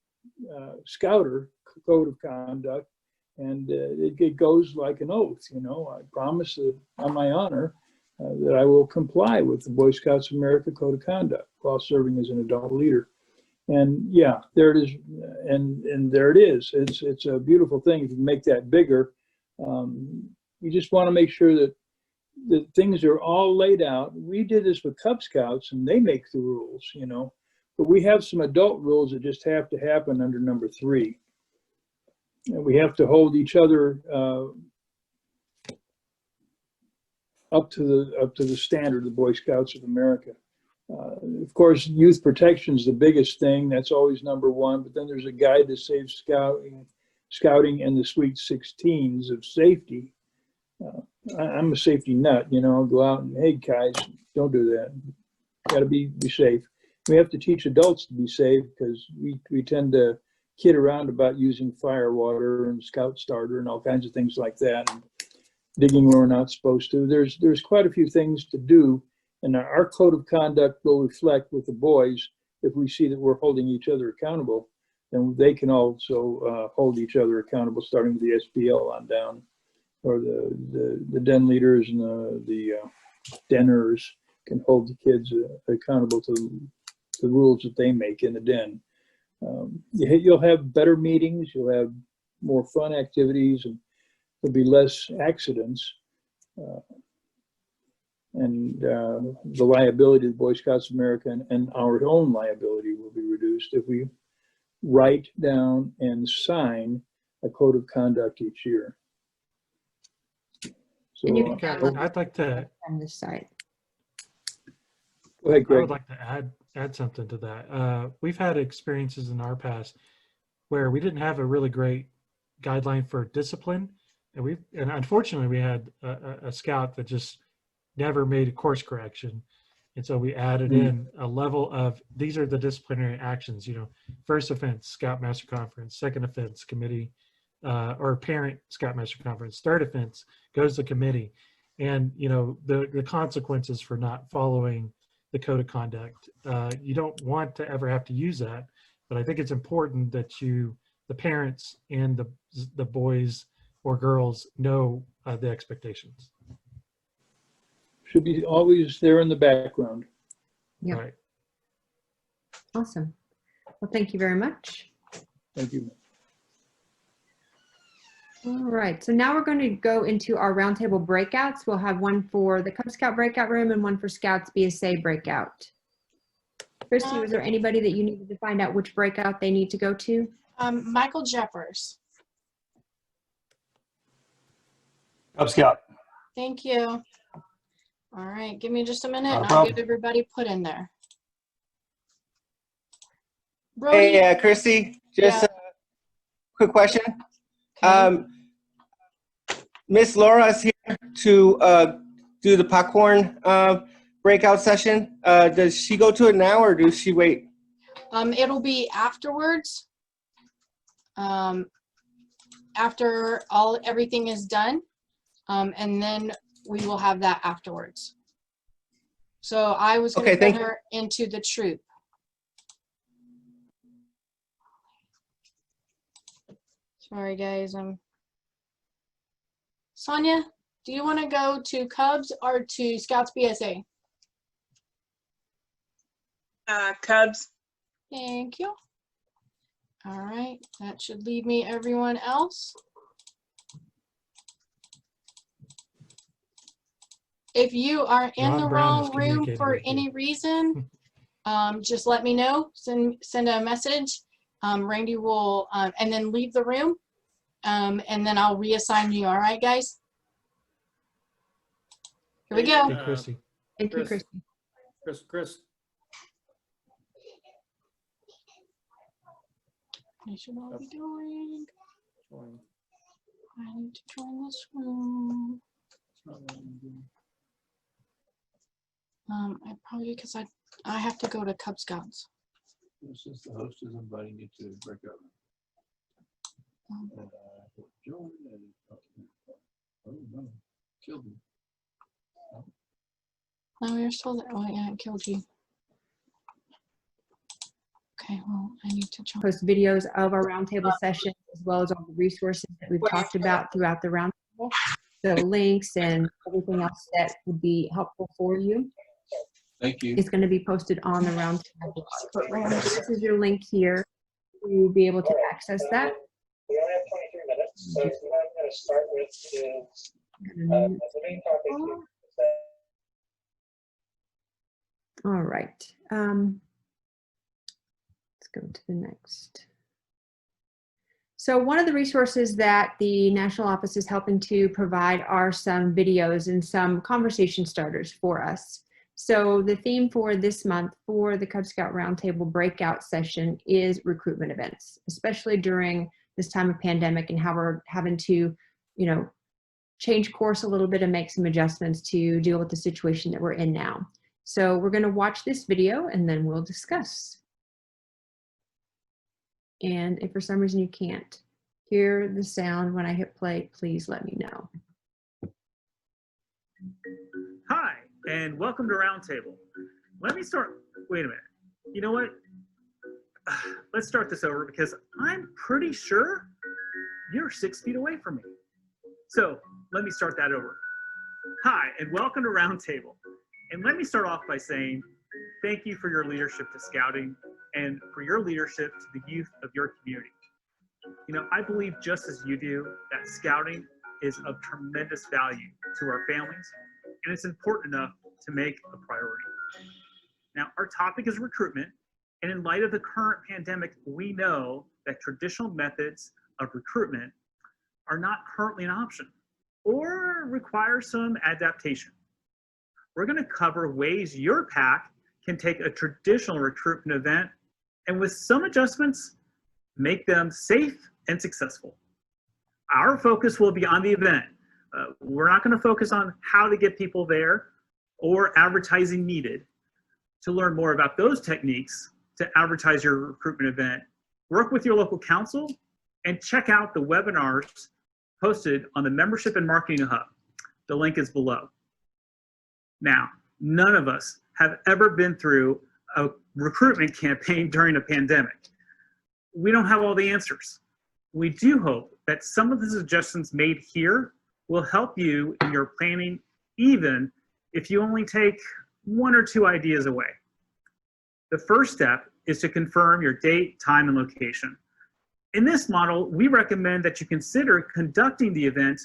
Speaker 2: scouter code of conduct, and it goes like an oath. You know, I promise that on my honor that I will comply with the Boy Scouts of America code of conduct while serving as an adult leader. And yeah, there it is, and there it is. It's a beautiful thing. If you make that bigger, you just want to make sure that the things are all laid out. We did this with Cub Scouts, and they make the rules, you know. But we have some adult rules that just have to happen under number 3. And we have to hold each other up to the standard of the Boy Scouts of America. Of course, youth protection is the biggest thing. That's always number 1. But then there's a guide to safe scouting and the sweet 16s of safety. I'm a safety nut, you know. I'll go out and, hey, guys, don't do that. Got to be safe. We have to teach adults to be safe because we tend to kid around about using fire water and scout starter and all kinds of things like that, and digging where we're not supposed to. There's quite a few things to do, and our code of conduct will reflect with the boys. If we see that we're holding each other accountable, then they can also hold each other accountable, starting with the SPL on down, or the den leaders and the denners can hold the kids accountable to the rules that they make in the den. You'll have better meetings, you'll have more fun activities, and there'll be less accidents. And the liability of the Boy Scouts of America and our own liability will be reduced if we write down and sign a code of conduct each year. So
Speaker 1: And you can download
Speaker 7: I'd like to
Speaker 1: from this site.
Speaker 2: Go ahead, Greg.
Speaker 7: I would like to add something to that. We've had experiences in our past where we didn't have a really great guideline for discipline, and unfortunately we had a scout that just never made a course correction, and so we added in a level of these are the disciplinary actions. You know, first offense, Scoutmaster Conference; second offense, committee or parent Scoutmaster Conference; third offense goes to committee, and you know the consequences for not following the code of conduct. You don't want to ever have to use that, but I think it's important that the parents and the boys or girls know the expectations.
Speaker 2: Should be always there in the background.
Speaker 1: Yeah.
Speaker 7: Right.
Speaker 1: Awesome. Well, thank you very much.
Speaker 2: Thank you.
Speaker 1: All right, so now we're going to go into our roundtable breakouts. We'll have one for the Cub Scout breakout room and one for Scouts BSA breakout. Christy, was there anybody that you needed to find out which breakout they need to go to?
Speaker 4: Michael Jeffers.
Speaker 15: Cub Scout.
Speaker 4: Thank you. All right, give me just a minute
Speaker 15: Not a
Speaker 4: and I'll
Speaker 15: problem.
Speaker 4: get everybody put in there. Brody,
Speaker 15: Hey, Christy, just a quick question. Miss Laura's here to do the popcorn breakout session. Does she go to it now or does she wait?
Speaker 4: it'll be afterwards. After everything is done, and then we will have that afterwards. So I was going to put her into the troop. Sorry, guys. Sonia, do you want to go to Cubs or to Scouts BSA?
Speaker 16: Cubs.
Speaker 4: Thank you. All right, that should leave me everyone else. If you are in
Speaker 7: Ron
Speaker 4: the
Speaker 7: Brown is
Speaker 4: wrong room
Speaker 7: communicating
Speaker 4: for
Speaker 7: with you.
Speaker 4: any reason, just let me know. Send a message. Randy will, and then leave the room, and then I'll reassign you. All right, guys? Here we go.
Speaker 7: Hey, Chrissy.
Speaker 1: Thank you, Christy.
Speaker 17: Chris.
Speaker 4: I should all be doing. I need to join this room. I probably because I have to go to Cub Scouts.
Speaker 17: Since the host is inviting you to break out. Join and oh no, killed me.
Speaker 4: No, you're still there. Oh yeah, it killed you. Okay, well, I need to join.
Speaker 1: Post videos of our roundtable session, as well as all the resources that we've talked about throughout the roundtable. So links and everything else that would be helpful for you.
Speaker 17: Thank you.
Speaker 1: It's going to be posted on the roundtable. This is your link here. You'll be able to access that.
Speaker 18: We only have 23 minutes, so what I'm going to start with is the main topic here.
Speaker 1: All right. Let's go to the next. So one of the resources that the national office is helping to provide are some videos and some conversation starters for us. So the theme for this month for the Cub Scout Roundtable breakout session is recruitment events, especially during this time of pandemic and how we're having to, change course a little bit and make some adjustments to deal with the situation that we're in now. So we're going to watch this video and then we'll discuss. And if for some reason you can't hear the sound when I hit play, please let me know.
Speaker 19: Hi, and welcome to Roundtable. Let me start, wait a minute. You know what? Let's start this over because I'm pretty sure you're 6 feet away from me. So let me start that over. Hi, and welcome to Roundtable. And let me start off by saying thank you for your leadership to Scouting and for your leadership to the youth of your community. I believe just as you do that Scouting is of tremendous value to our families, and it's important enough to make a priority. Now, our topic is recruitment, and in light of the current pandemic, we know that traditional methods of recruitment are not currently an option or require some adaptation. We're going to cover ways your PAC can take a traditional recruitment event and with some adjustments, make them safe and successful. Our focus will be on the event. We're not going to focus on how to get people there or advertising needed. To learn more about those techniques to advertise your recruitment event, work with your local council and check out the webinars posted on the Membership and Marketing Hub. The link is below. Now, none of us have ever been through a recruitment campaign during a pandemic. We don't have all the answers. We do hope that some of the suggestions made here will help you in your planning, even if you only take 1 or 2 ideas away. The first step is to confirm your date, time, and location. In this model, we recommend that you consider conducting the event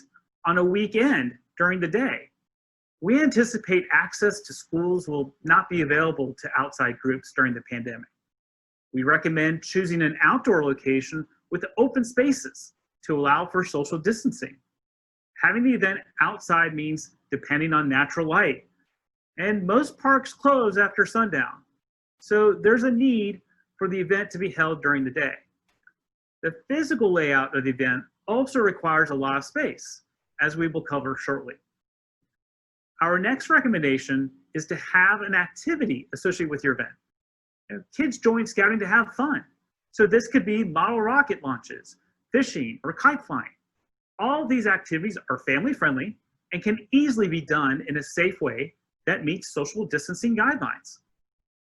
Speaker 19: on a weekend during the day. We anticipate access to schools will not be available to outside groups during the pandemic. We recommend choosing an outdoor location with open spaces to allow for social distancing. Having the event outside means depending on natural light, and most parks close after sundown. So there's a need for the event to be held during the day. The physical layout of the event also requires a lot of space, as we will cover shortly. Our next recommendation is to have an activity associated with your event. Kids join Scouting to have fun. So this could be model rocket launches, fishing, or kite flying. All of these activities are family friendly and can easily be done in a safe way that meets social distancing guidelines.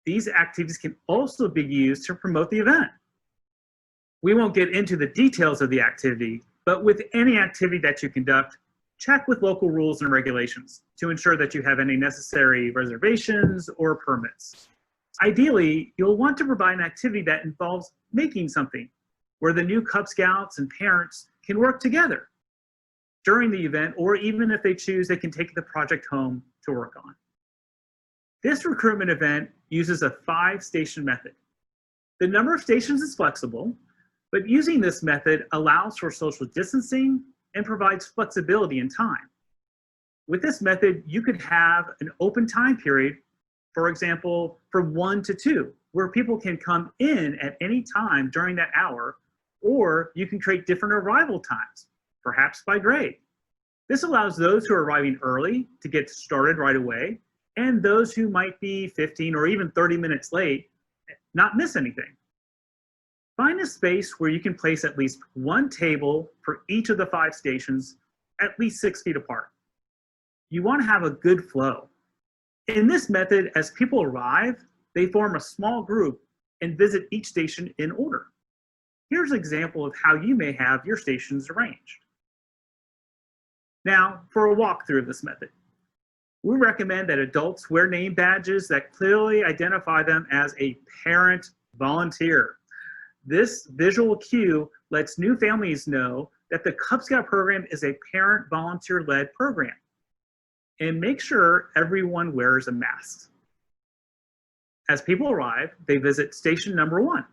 Speaker 19: These activities can also be used to promote the event. We won't get into the details of the activity, but with any activity that you conduct, check with local rules and regulations to ensure that you have any necessary reservations or permits. Ideally, you'll want to provide an activity that involves making something, where the new Cub Scouts and parents can work together during the event, or even if they choose, they can take the project home to work on. This recruitment event uses a 5-station method. The number of stations is flexible, but using this method allows for social distancing and provides flexibility in time. With this method, you could have an open time period, for example, from 1 to 2, where people can come in at any time during that hour, Or you can create different arrival times, perhaps by grade. This allows those who are arriving early to get started right away, and those who might be 15 or even 30 minutes late not miss anything. Find a space where you can place at least one table for each of the 5 stations, at least 6 feet apart. You want to have a good flow. In this method, as people arrive, they form a small group and visit each station in order. Here's an example of how you may have your stations arranged. Now, for a walkthrough of this method. We recommend that adults wear name badges that clearly identify them as a parent volunteer. This visual cue lets new families know that the Cub Scout program is a parent volunteer-led program. And make sure everyone wears a mask. As people arrive, they visit station number 1.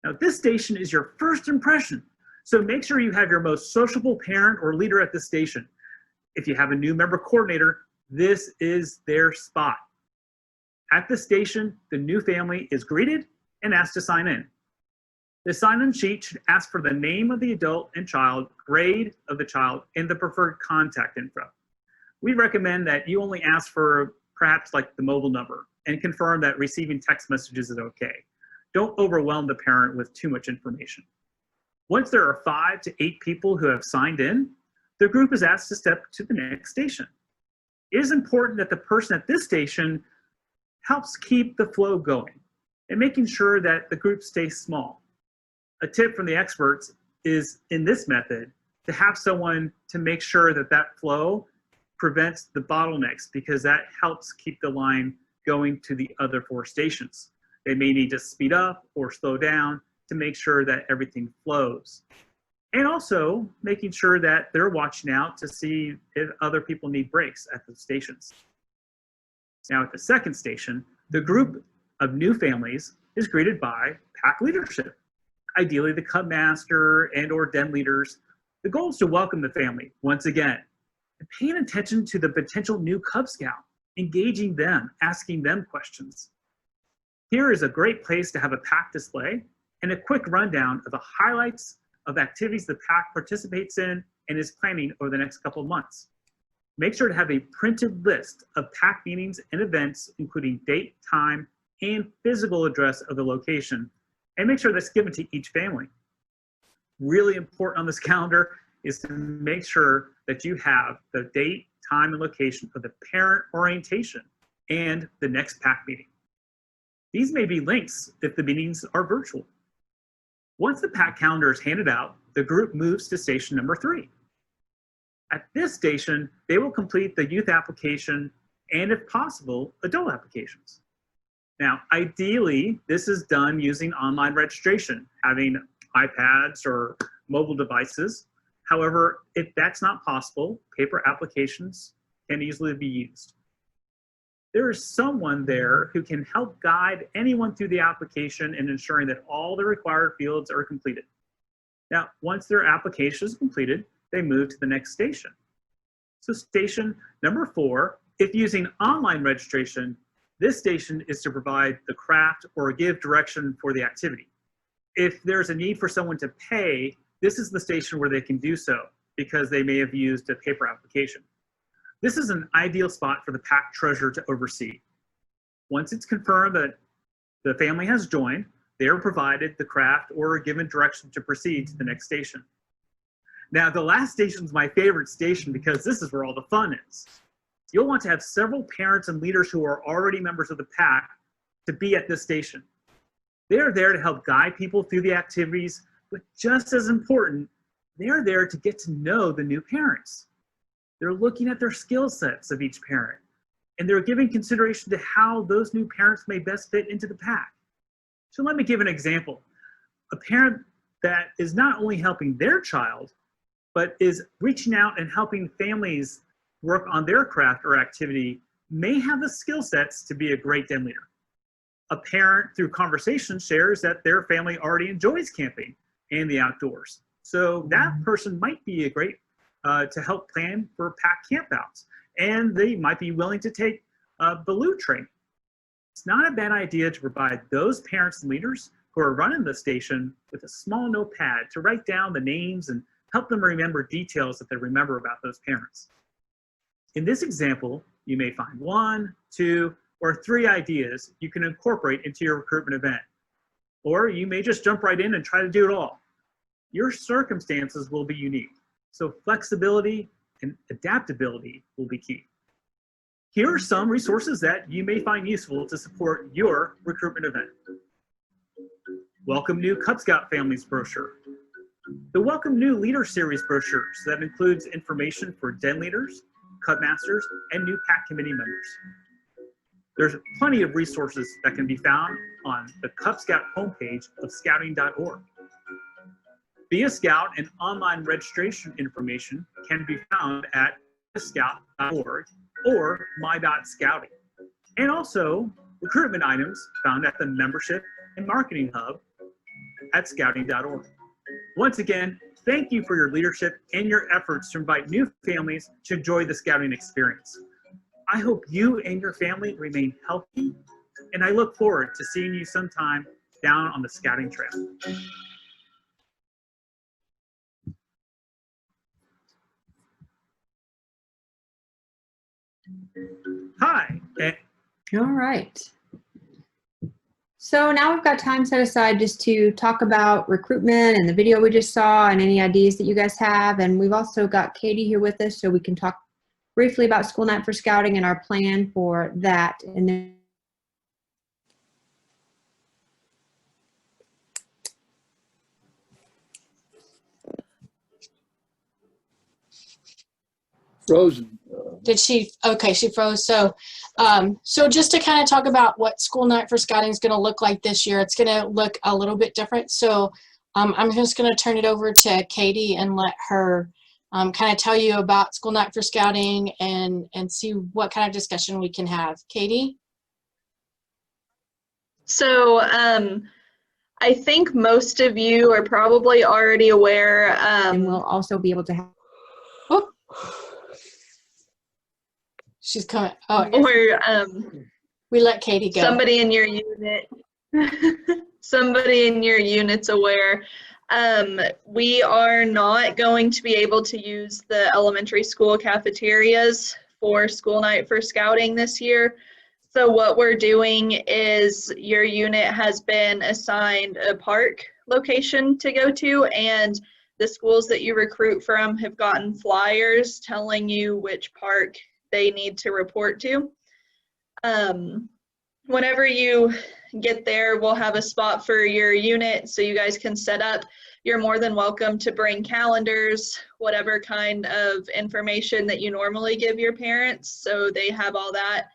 Speaker 19: Now, this station is your first impression, so make sure you have your most sociable parent or leader at the station. If you have a new member coordinator, this is their spot. At the station, the new family is greeted and asked to sign in. The sign-in sheet should ask for the name of the adult and child, grade of the child, and the preferred contact info. We recommend that you only ask for perhaps like the mobile number and confirm that receiving text messages is okay. Don't overwhelm the parent with too much information. Once there are 5 to 8 people who have signed in, the group is asked to step to the next station. It is important that the person at this station helps keep the flow going and making sure that the group stays small. A tip from the experts is in this method to have someone to make sure that that flow prevents the bottlenecks, because that helps keep the line going to the other 4 stations. They may need to speed up or slow down to make sure that everything flows. And also making sure that they're watching out to see if other people need breaks at the stations. Now at the second station, the group of new families is greeted by pack leadership, ideally the Cub Master and or den leaders. The goal is to welcome the family once again, and paying attention to the potential new Cub Scout, engaging them, asking them questions. Here is a great place to have a pack display and a quick rundown of the highlights of activities the pack participates in and is planning over the next couple of months. Make sure to have a printed list of pack meetings and events, including date, time, and physical address of the location, and make sure that's given to each family. Really important on this calendar is to make sure that you have the date, time, and location of the parent orientation and the next pack meeting. These may be links if the meetings are virtual. Once the pack calendar is handed out, the group moves to station number 3. At this station, they will complete the youth application and, if possible, adult applications. Now, ideally, this is done using online registration, having iPads or mobile devices. However, if that's not possible, paper applications can easily be used. There is someone there who can help guide anyone through the application and ensuring that all the required fields are completed. Now, once their application is completed, they move to the next station. So station number 4, if using online registration, this station is to provide the craft or give direction for the activity. If there's a need for someone to pay, this is the station where they can do so because they may have used a paper application. This is an ideal spot for the pack treasurer to oversee. Once it's confirmed that the family has joined, they are provided the craft or are given direction to proceed to the next station. Now, the last station is my favorite station because this is where all the fun is. You'll want to have several parents and leaders who are already members of the pack to be at this station. They are there to help guide people through the activities, but just as important, they are there to get to know the new parents. They're looking at their skill sets of each parent, and they're giving consideration to how those new parents may best fit into the pack. So let me give an example. A parent that is not only helping their child, but is reaching out and helping families work on their craft or activity may have the skill sets to be a great den leader. A parent, through conversation, shares that their family already enjoys camping and the outdoors. So that person might be a great to help plan for pack campouts, and they might be willing to take balloon training. It's not a bad idea to provide those parents and leaders who are running the station with a small notepad to write down the names and help them remember details that they remember about those parents. In this example, you may find 1, 2, or 3 ideas you can incorporate into your recruitment event. Or you may just jump right in and try to do it all. Your circumstances will be unique, so flexibility and adaptability will be key. Here are some resources that you may find useful to support your recruitment event. Welcome New Cub Scout Families brochure. The Welcome New Leader Series brochures that includes information for den leaders, Cub Masters, and new pack committee members. There's plenty of resources that can be found on the Cub Scout homepage of scouting.org. Be a Scout and online registration information can be found at scout.org or my.scouting. And also recruitment items found at the Membership and Marketing Hub at scouting.org. Once again, thank you for your leadership and your efforts to invite new families to enjoy the Scouting experience. I hope you and your family remain healthy, and I look forward to seeing you sometime down on the Scouting trail. Hi.
Speaker 1: All right. So now we've got time set aside just to talk about recruitment and the video we just saw and any ideas that you guys have. And we've also got Katie here with us, so we can talk briefly about School Night for Scouting and our plan for that. And then
Speaker 2: Frozen.
Speaker 4: Did she? Okay, she froze. So, so just to kind of talk about what School Night for Scouting is going to look like this year, it's going to look a little bit different. So I'm just going to turn it over to Katie and let her kind of tell you about School Night for Scouting and see what kind of discussion we can have. Katie?
Speaker 13: So I think most of you are probably already aware.
Speaker 1: And we'll also be able to have.
Speaker 4: Oh. She's coming. Oh,
Speaker 13: Or
Speaker 4: we let Katie go.
Speaker 13: Somebody in your unit, somebody in your unit's aware. We are not going to be able to use the elementary school cafeterias for School Night for Scouting this year. So what we're doing is your unit has been assigned a park location to go to, and the schools that you recruit from have gotten flyers telling you which park they need to report to. Whenever you get there, we'll have a spot for your unit so you guys can set up. You're more than welcome to bring calendars, whatever kind of information that you normally give your parents, so they have all that.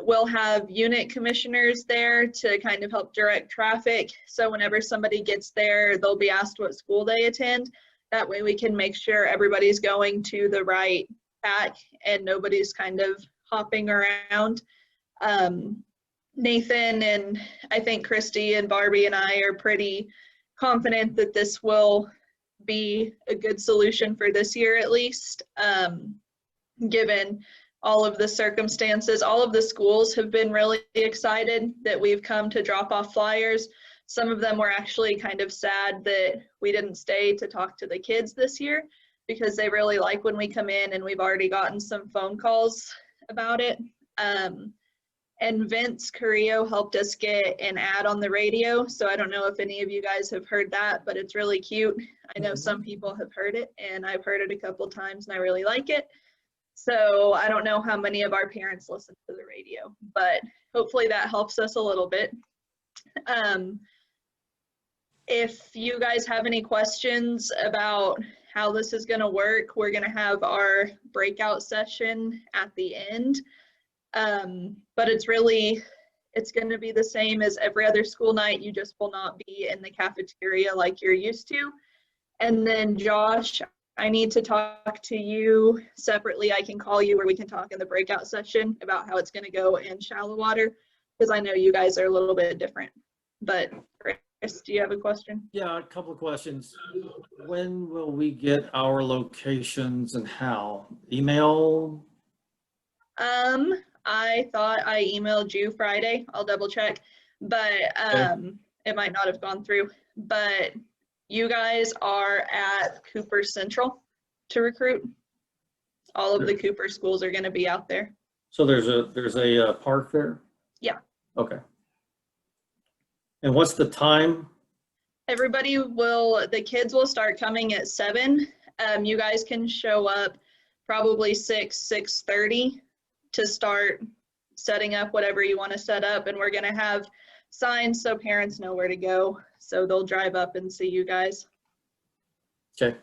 Speaker 13: We'll have unit commissioners there to kind of help direct traffic. So whenever somebody gets there, they'll be asked what school they attend. That way we can make sure everybody's going to the right pack and nobody's kind of hopping around. Nathan and I think Christy and Barbie and I are pretty confident that this will be a good solution for this year at least, given all of the circumstances. All of the schools have been really excited that we've come to drop off flyers. Some of them were actually kind of sad that we didn't stay to talk to the kids this year, because they really like when we come in, and we've already gotten some phone calls about it. And Vince Carrillo helped us get an ad on the radio. So I don't know if any of you guys have heard that, but it's really cute. I know some people have heard it, and I've heard it a couple times and I really like it. So I don't know how many of our parents listen to the radio, but hopefully that helps us a little bit. If you guys have any questions about how this is going to work, we're going to have our breakout session at the end. But it's going to be the same as every other school night. You just will not be in the cafeteria like you're used to. And then Josh, I need to talk to you separately. I can call you, or we can talk in the breakout session about how it's going to go in shallow water, because I know you guys are a little bit different. But Chris, do you have a question?
Speaker 20: Yeah, a couple of questions. When will we get our locations and how? Email?
Speaker 13: I thought I emailed you Friday. I'll double check. But it might not have gone through, but you guys are at Cooper Central to recruit. All of the Cooper schools are going to be out there.
Speaker 20: So there's a park there?
Speaker 13: Yeah.
Speaker 20: Okay. And what's the time?
Speaker 13: The kids will start coming at 7. You guys can show up probably 6:30 to start setting up whatever you want to set up. And we're going to have signs so parents know where to go. So they'll drive up and see you guys.
Speaker 20: Okay.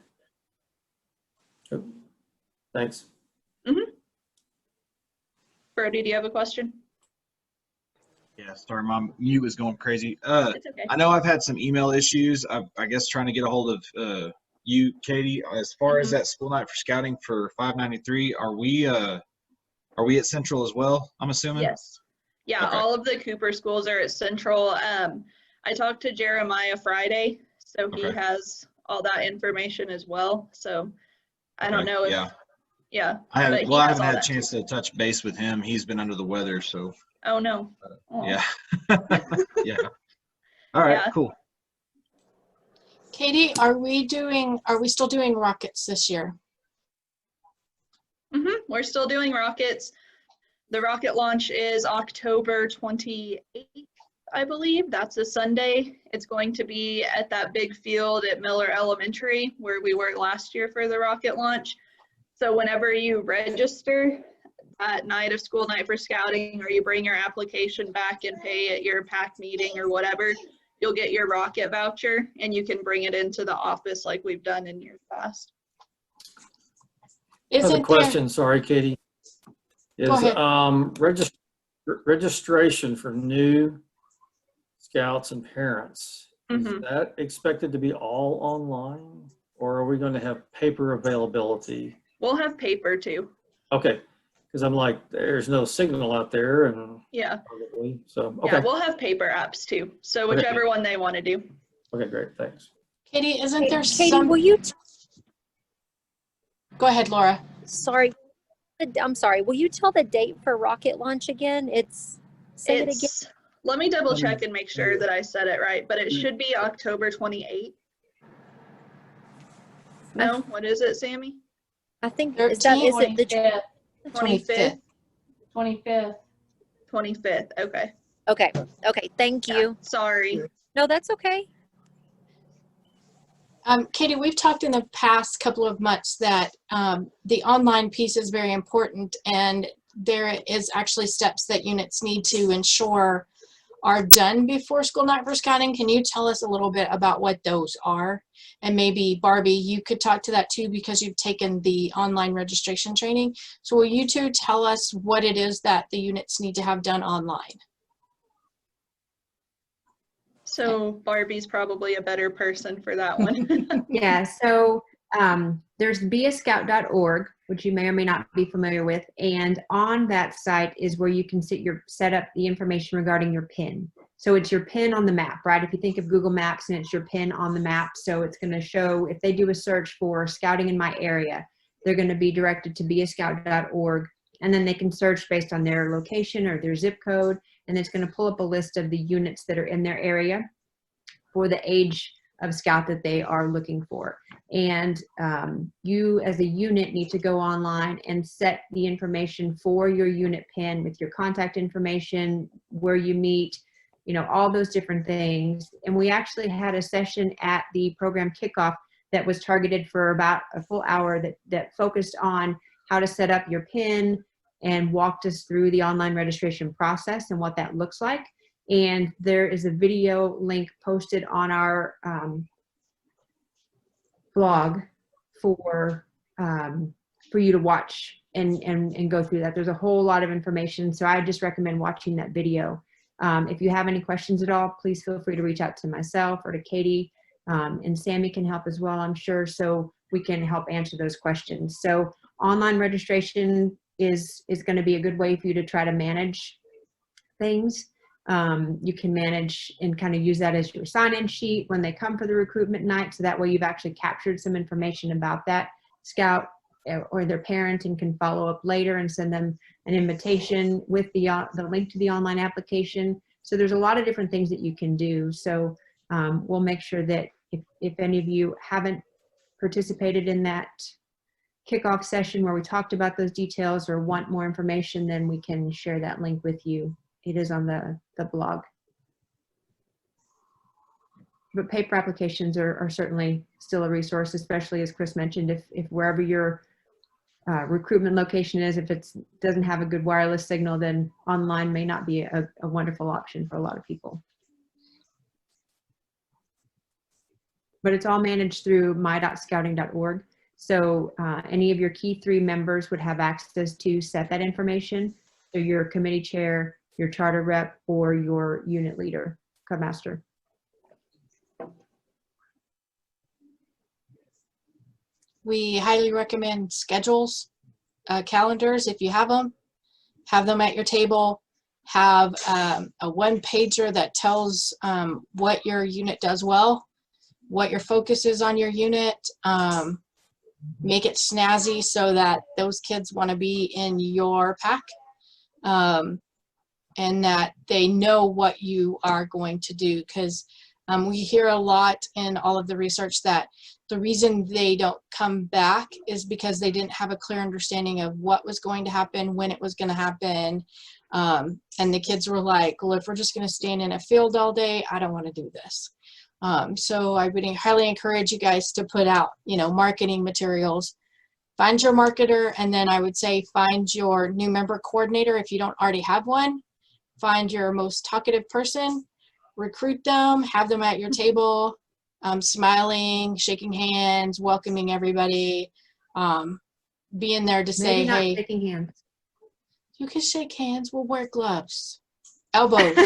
Speaker 20: Thanks.
Speaker 13: Brody, do you have a question?
Speaker 21: Yeah, sorry, my mute was going crazy.
Speaker 13: It's okay.
Speaker 21: I know I've had some email issues. I guess trying to get a hold of you, Katie. As far as that school night for scouting for 593, are we at Central as well? I'm assuming.
Speaker 13: Yes. Yeah,
Speaker 21: Okay.
Speaker 13: all of the Cooper schools are at Central. I talked to Jeremiah Friday, so he
Speaker 21: Okay.
Speaker 13: has all that information as well. So I don't know if yeah.
Speaker 21: I
Speaker 13: but
Speaker 21: haven't
Speaker 13: he has
Speaker 21: had
Speaker 13: all
Speaker 21: a
Speaker 13: that.
Speaker 21: chance to touch base with him. He's been under the weather, so
Speaker 13: Oh no.
Speaker 21: yeah. Yeah. All right,
Speaker 13: Yeah.
Speaker 21: cool.
Speaker 4: Katie, are we still doing rockets this year?
Speaker 13: We're still doing rockets. The rocket launch is October 28th, I believe. That's a Sunday. It's going to be at that big field at Miller Elementary where we were last year for the rocket launch. So whenever you register at night of school night for scouting, or you bring your application back and pay at your PAC meeting or whatever, you'll get your rocket voucher and you can bring it into the office like we've done in years past.
Speaker 20: I have a question, sorry, Katie. Is
Speaker 13: Go ahead.
Speaker 20: registration for new scouts and parents, is
Speaker 13: Mhm.
Speaker 20: that expected to be all online, or are we going to have paper availability?
Speaker 13: We'll have paper too.
Speaker 20: Okay, because I'm like, there's no signal out there, and
Speaker 13: Yeah.
Speaker 20: probably, so,
Speaker 13: Yeah,
Speaker 20: okay.
Speaker 13: we'll have paper apps too. So
Speaker 20: Okay.
Speaker 13: whichever one they want to do.
Speaker 20: Okay, great, thanks.
Speaker 4: Katie, isn't there
Speaker 12: Katie,
Speaker 4: some?
Speaker 12: will you?
Speaker 4: Go ahead, Laura.
Speaker 12: Sorry. I'm sorry. Will you tell the date for rocket launch again? Say it again.
Speaker 13: Let me double check and make sure that I said it right, but it should be October 28th. No, what is it, Sammy?
Speaker 12: I think is it the
Speaker 13: 25th?
Speaker 11: 25th.
Speaker 13: 25th, okay.
Speaker 12: Okay. Okay. Thank you.
Speaker 13: Sorry.
Speaker 12: No, that's okay.
Speaker 4: Katie, we've talked in the past couple of months that the online piece is very important, and there is actually steps that units need to ensure are done before school night for scouting. Can you tell us a little bit about what those are? And maybe Barbie, you could talk to that too, because you've taken the online registration training. So will you two tell us what it is that the units need to have done online?
Speaker 13: So Barbie's probably a better person for that one.
Speaker 1: Yeah, so there's beascout.org, which you may or may not be familiar with, and on that site is where you can set up the information regarding your PIN. So it's your PIN on the map, right? If you think of Google Maps and it's your PIN on the map, so it's going to show, if they do a search for scouting in my area, they're going to be directed to beascout.org, and then they can search based on their location or their zip code, and it's going to pull up a list of the units that are in their area for the age of scout that they are looking for. And you as a unit need to go online and set the information for your unit PIN with your contact information, where you meet, all those different things. And we actually had a session at the program kickoff that was targeted for about a full hour that focused on how to set up your PIN and walked us through the online registration process and what that looks like. And there is a video link posted on our blog for you to watch and go through that. There's a whole lot of information, so I just recommend watching that video. If you have any questions at all, please feel free to reach out to myself or to Katie, and Sammy can help as well, I'm sure, so we can help answer those questions. So online registration is going to be a good way for you to try to manage things. You can manage and kind of use that as your sign-in sheet when they come for the recruitment night, so that way you've actually captured some information about that scout or their parent and can follow up later and send them an invitation with the link to the online application. So there's a lot of different things that you can do. So we'll make sure that if any of you haven't participated in that kickoff session where we talked about those details or want more information, then we can share that link with you. It is on the blog. But paper applications are certainly still a resource, especially as Chris mentioned, if wherever your recruitment location is, if it doesn't have a good wireless signal, then online may not be a wonderful option for a lot of people. But it's all managed through my.scouting.org. So any of your key 3 members would have access to set that information. So your committee chair, your charter rep, or your unit leader, Cub Master.
Speaker 4: We highly recommend schedules, calendars if you have them at your table. Have a one-pager that tells what your unit does well, what your focus is on your unit. Make it snazzy so that those kids want to be in your pack, and that they know what you are going to do, because we hear a lot in all of the research that the reason they don't come back is because they didn't have a clear understanding of what was going to happen, when it was going to happen. And the kids were like, well, if we're just going to stand in a field all day, I don't want to do this. So I would highly encourage you guys to put out, marketing materials. Find your marketer, and then I would say find your new member coordinator if you don't already have one. Find your most talkative person, recruit them, have them at your table, smiling, shaking hands, welcoming everybody, being there to say,
Speaker 1: Maybe not
Speaker 4: hey,
Speaker 1: shaking hands.
Speaker 4: You can shake hands, we'll wear gloves. Elbows.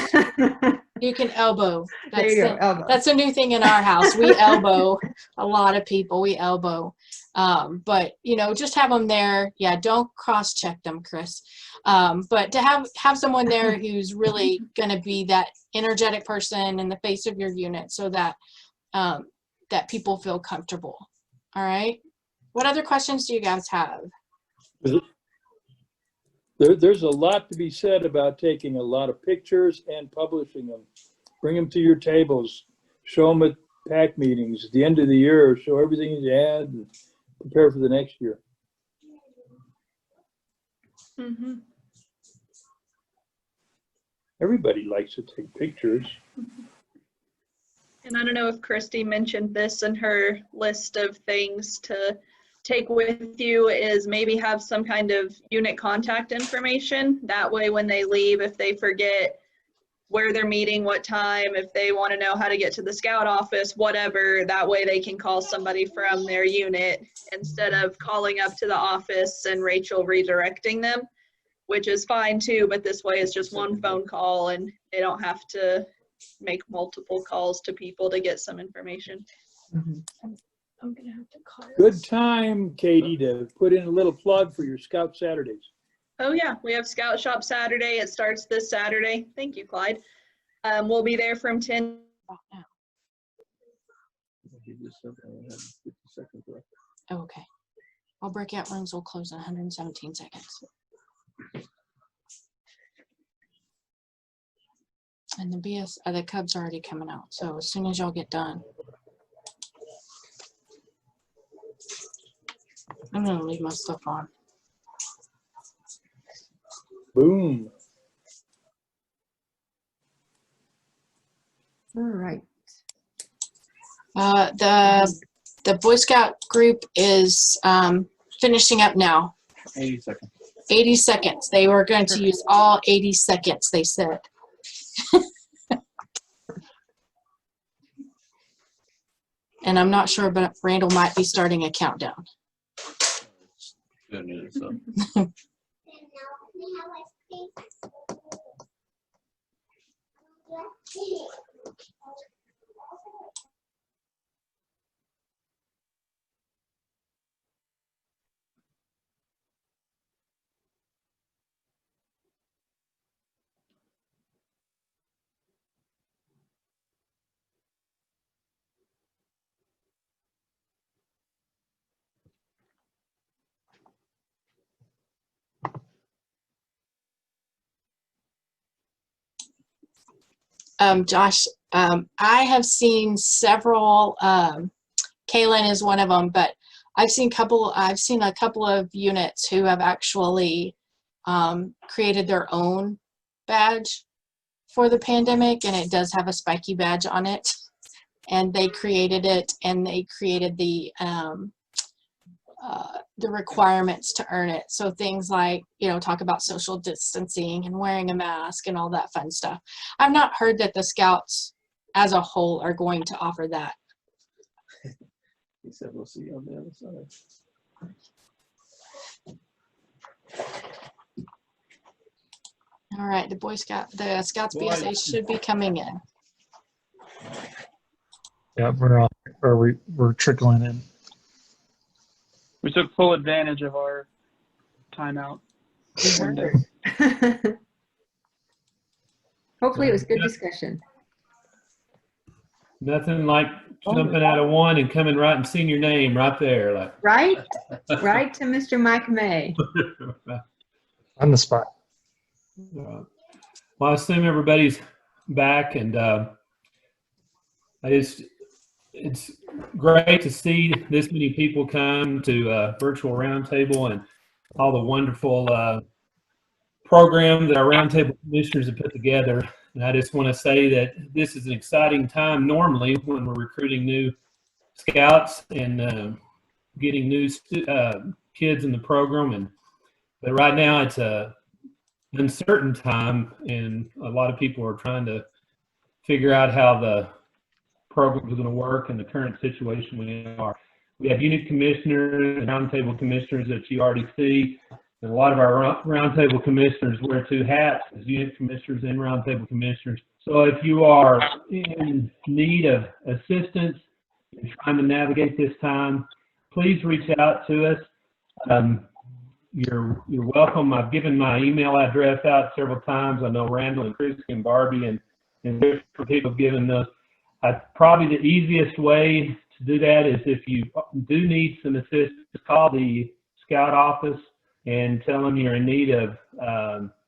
Speaker 4: You can elbow.
Speaker 1: There you go, elbow.
Speaker 4: That's a new thing in our house. We elbow a lot of people. We elbow. But, just have them there. Yeah, don't cross-check them, Chris. But to have someone there who's really going to be that energetic person in the face of your unit so that that people feel comfortable. All right? What other questions do you guys have?
Speaker 2: There's a lot to be said about taking a lot of pictures and publishing them. Bring them to your tables. Show them at PAC meetings at the end of the year. Show everything you had and prepare for the next year.
Speaker 13: Mm-hmm.
Speaker 2: Everybody likes to take pictures.
Speaker 13: And I don't know if Christy mentioned this in her list of things to take with you, is maybe have some kind of unit contact information. That way when they leave, if they forget where they're meeting, what time, if they want to know how to get to the scout office, whatever, that way they can call somebody from their unit instead of calling up to the office and Rachel redirecting them, which is fine too, but this way it's just one phone call and they don't have to make multiple calls to people to get some information.
Speaker 1: Mm-hmm.
Speaker 4: I'm gonna have to call.
Speaker 2: Good time, Katie, to put in a little plug for your Scout Saturdays.
Speaker 13: Oh yeah, we have Scout Shop Saturday. It starts this Saturday. Thank you, Clyde. We'll be there from 10.
Speaker 4: Oh, okay. All breakout rooms will close in 117 seconds. And the Cubs are already coming out. So as soon as y'all get done, I'm gonna leave my stuff on.
Speaker 2: Boom.
Speaker 1: All right.
Speaker 4: The Boy Scout group is finishing up now.
Speaker 14: 80 seconds.
Speaker 4: 80 seconds. They were going to use all 80 seconds, they said. And I'm not sure, but Randall might be starting a countdown.
Speaker 17: Good news, so.
Speaker 4: Josh, I have seen several, Kaylin is one of them, but I've seen a couple of units who have actually created their own badge for the pandemic, and it does have a spiky badge on it. And they created it, and they created the requirements to earn it. So things like, talk about social distancing and wearing a mask and all that fun stuff. I've not heard that the Scouts as a whole are going to offer that.
Speaker 17: He said we'll see you on the other side.
Speaker 4: All right, the Scouts BSA should be coming in.
Speaker 7: Yeah, we're trickling in.
Speaker 5: We took full advantage of our timeout.
Speaker 1: Hopefully it was good discussion.
Speaker 9: Nothing like jumping out of one and coming right and seeing your name right there. Like
Speaker 1: Right to Mr. Mike May.
Speaker 7: On the spot.
Speaker 9: Well, I assume everybody's back, and it's great to see this many people come to virtual roundtable and all the wonderful program that our roundtable commissioners have put together. And I just want to say that this is an exciting time normally when we're recruiting new scouts and getting new kids in the program. But right now it's a uncertain time, and a lot of people are trying to figure out how the program is going to work in the current situation we are. We have unit commissioners and roundtable commissioners that you already see. And a lot of our roundtable commissioners wear two hats as unit commissioners and roundtable commissioners. So if you are in need of assistance in trying to navigate this time, please reach out to us. You're welcome. I've given my email address out several times. I know Randall and Chris and Barbie and different people have given those. Probably the easiest way to do that is if you do need some assistance, call the Scout office and tell them you're in need of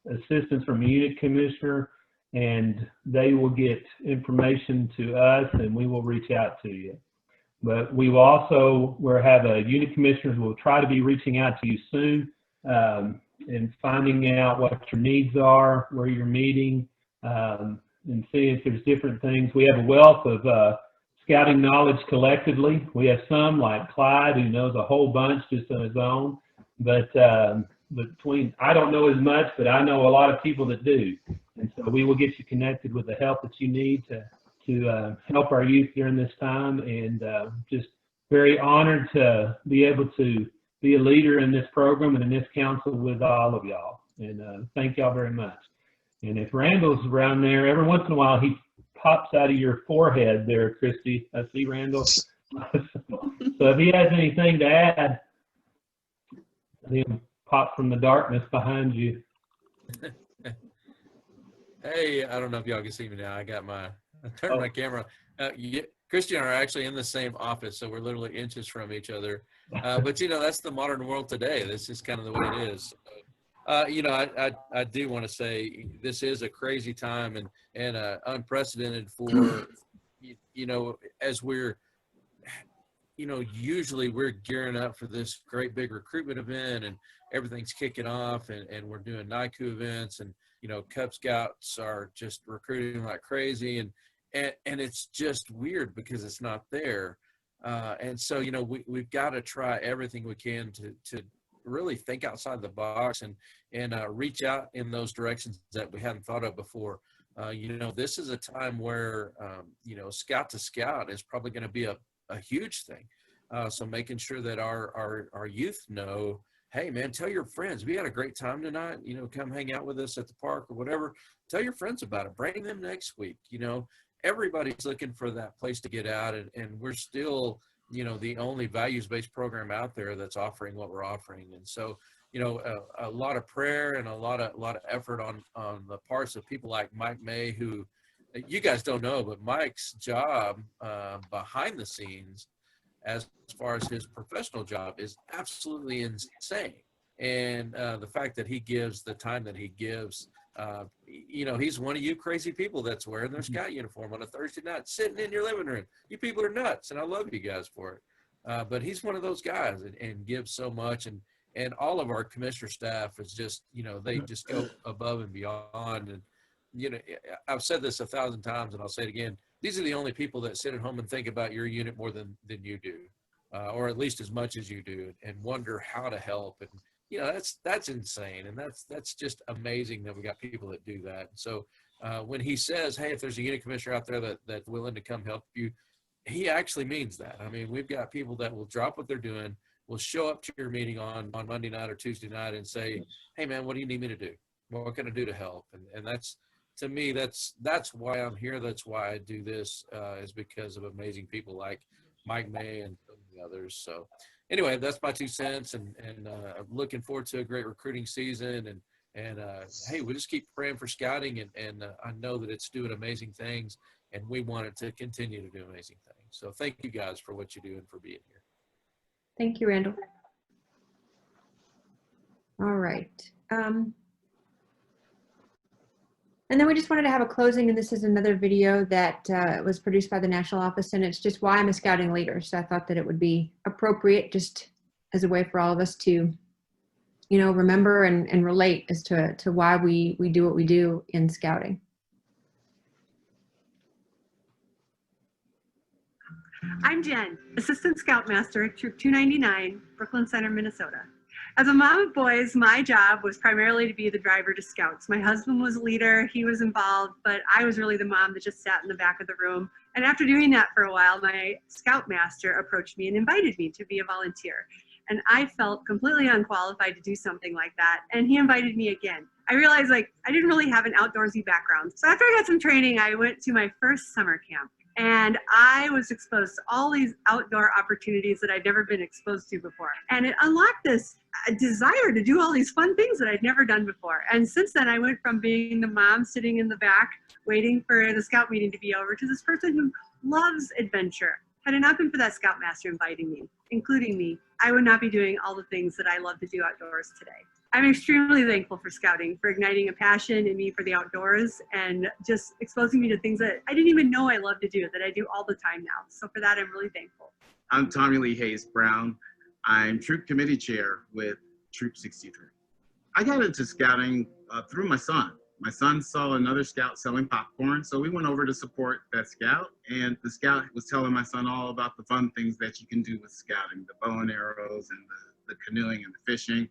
Speaker 9: assistance from a unit commissioner, and they will get information to us and we will reach out to you. But we will also, have a unit commissioners will try to be reaching out to you soon and finding out what your needs are, where you're meeting, and see if there's different things. We have a wealth of scouting knowledge collectively. We have some like Clyde who knows a whole bunch just on his own, but between, I don't know as much, but I know a lot of people that do. And so we will get you connected with the help that you need to help our youth during this time, and just very honored to be able to be a leader in this program and in this council with all of y'all. And thank y'all very much. And if Randall's around there, every once in a while he pops out of your forehead there, Christy. I see Randall. So if he has anything to add, he'll pop from the darkness behind you.
Speaker 6: Hey, I don't know if y'all can see me now. I turned my camera. Christy and I are actually in the same office, so we're literally inches from each other. But that's the modern world today. This is kind of the way it is. I do want to say this is a crazy time and unprecedented for, as we're, usually we're gearing up for this great big recruitment event and everything's kicking off and we're doing NICU events and, Cub Scouts are just recruiting like crazy and it's just weird because it's not there. And so, we've got to try everything we can to really think outside the box and reach out in those directions that we hadn't thought of before. This is a time where, scout to scout is probably going to be a huge thing. So making sure that our youth know, hey man, tell your friends, we had a great time tonight, come hang out with us at the park or whatever. Tell your friends about it, bring them next week. Everybody's looking for that place to get out and we're still, the only values-based program out there that's offering what we're offering. And so, a lot of prayer and a lot of effort on the parts of people like Mike May, who you guys don't know, but Mike's job behind the scenes as far as his professional job is absolutely insane. And the fact that he gives the time that he gives, you know, he's one of you crazy people that's wearing their Scout uniform on a Thursday night, sitting in your living room. You people are nuts, and I love you guys for it. But he's one of those guys and gives so much. And all of our commissioner staff is just, you know, they just go above and beyond. And, you know, I've said this 1,000 times, and I'll say it again. These are the only people that sit at home and think about your unit more than you do, or at least as much as you do, and wonder how to help. And, you know, that's insane. And that's just amazing that we got people that do that. So when he says, hey, if there's a unit commissioner out there that's willing to come help you, he actually means that. I mean, we've got people that will drop what they're doing, will show up to your meeting on Monday night or Tuesday night and say, hey man, what do you need me to do? What can I do to help? And that's, to me, that's why I'm here. That's why I do this, is because of amazing people like Mike May and the others. So anyway, that's my 2 cents, and I'm looking forward to a great recruiting season. And hey, we just keep praying for scouting, and I know that it's doing amazing things, and we want it to continue to do amazing things. So thank you guys for what you do and for being here.
Speaker 1: Thank you, Randall. All right. And then we just wanted to have a closing, and this is another video that was produced by the National Office, and it's just why I'm a scouting leader. So I thought that it would be appropriate just as a way for all of us to, you know, remember and relate as to why we do what we do in scouting.
Speaker 10: I'm Jen, Assistant Scoutmaster at Troop 299, Brooklyn Center, Minnesota. As a mom of boys, my job was primarily to be the driver to scouts. My husband was a leader, he was involved, but I was really the mom that just sat in the back of the room. And after doing that for a while, my Scoutmaster approached me and invited me to be a volunteer. And I felt completely unqualified to do something like that. And he invited me again. I realized I didn't really have an outdoorsy background. So after I got some training, I went to my first summer camp. And I was exposed to all these outdoor opportunities that I'd never been exposed to before. And it unlocked this desire to do all these fun things that I'd never done before. And since then, I went from being the mom sitting in the back, waiting for the scout meeting to be over, to this person who loves adventure. Had it not been for that Scoutmaster inviting me, including me, I would not be doing all the things that I love to do outdoors today. I'm extremely thankful for scouting, for igniting a passion in me for the outdoors and just exposing me to things that I didn't even know I love to do, that I do all the time now. So for that, I'm really thankful.
Speaker 22: I'm Tommy Lee Hayes Brown. I'm Troop Committee Chair with Troop 63. I got into scouting through my son. My son saw another scout selling popcorn, so we went over to support that scout, and the scout was telling my son all about the fun things that you can do with scouting, the bow and arrows and the canoeing and the fishing.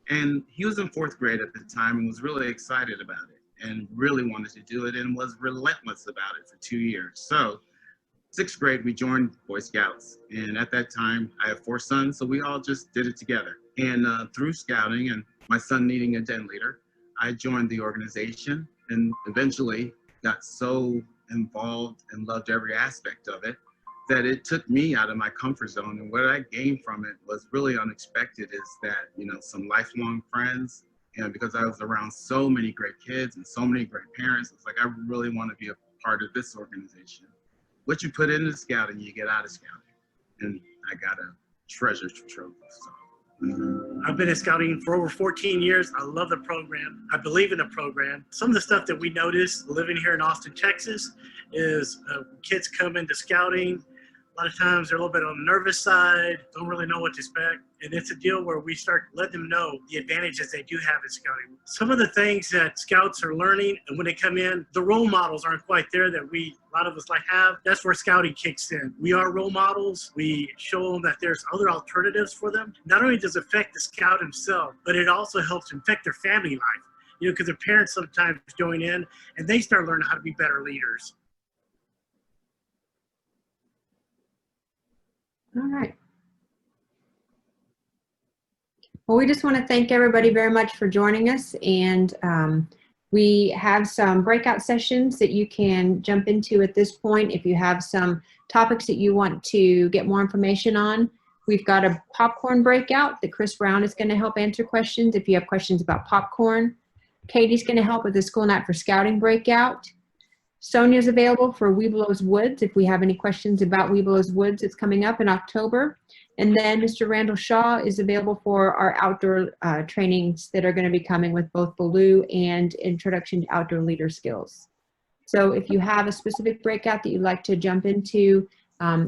Speaker 22: And he was in 4th grade at the time and was really excited about it and really wanted to do it and was relentless about it for 2 years. So 6th grade, we joined Boy Scouts. And at that time, I have 4 sons, so we all just did it together. And through scouting and my son needing a den leader, I joined the organization and eventually got so involved and loved every aspect of it that it took me out of my comfort zone. And what I gained from it was really unexpected, is that, you know, some lifelong friends, and because I was around so many great kids and so many great parents, it's like, I really want to be a part of this organization. What you put into scouting, you get out of scouting. And I got a treasure trove. So.
Speaker 23: I've been in scouting for over 14 years. I love the program. I believe in the program. Some of the stuff that we notice living here in Austin, Texas, is kids come into scouting. A lot of times they're a little bit on the nervous side, don't really know what to expect. And it's a deal where we start letting them know the advantages they do have in scouting. Some of the things that scouts are learning, and when they come in, the role models aren't quite there that a lot of us have. That's where scouting kicks in. We are role models. We show them that there's other alternatives for them. Not only does it affect the scout himself, but it also helps affect their family life. You know, because their parents sometimes join in and they start learning how to be better leaders.
Speaker 1: All right. Well, we just want to thank everybody very much for joining us, and we have some breakout sessions that you can jump into at this point if you have some topics that you want to get more information on. We've got a popcorn breakout that Chris Brown is going to help answer questions if you have questions about popcorn. Katie's going to help with the School Night for Scouting breakout. Sonia's available for Webelos Woods if we have any questions about Webelos Woods. It's coming up in October. And then Mr. Randall Shaw is available for our outdoor trainings that are going to be coming with both Baloo and Introduction to Outdoor Leader Skills. So if you have a specific breakout that you'd like to jump into,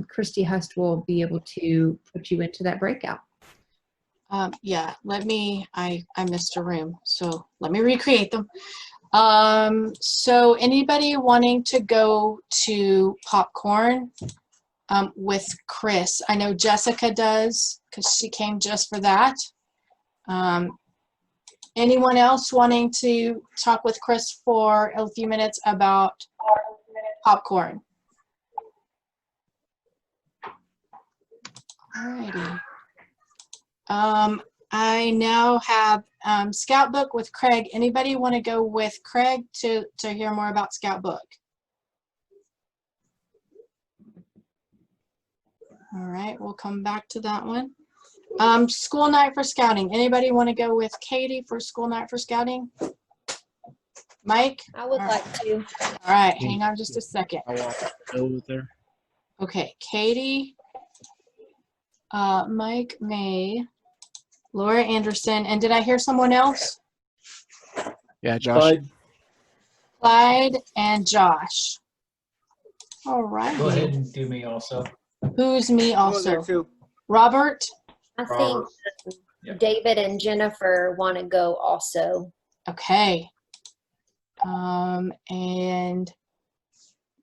Speaker 1: Christy Hust will be able to put you into that breakout.
Speaker 4: Yeah, I missed a room, so let me recreate them. So anybody wanting to go to popcorn with Chris? I know Jessica does because she came just for that. Anyone else wanting to talk with Chris for a few minutes about popcorn? Alrighty. I now have Scout Book with Craig. Anybody want to go with Craig to hear more about Scout Book? All right, we'll come back to that one. School night for scouting. Anybody want to go with Katie for school night for scouting? Mike?
Speaker 12: I would like to.
Speaker 4: All right, hang on just a second.
Speaker 14: I'll go with there.
Speaker 4: Okay, Katie, Mike, May, Laura Anderson, and did I hear someone else?
Speaker 14: Yeah, Josh.
Speaker 4: Clyde and Josh. All right.
Speaker 17: Go ahead and do me also.
Speaker 4: Who's me also? Robert?
Speaker 12: I think David and Jennifer want to go also.
Speaker 4: Okay. And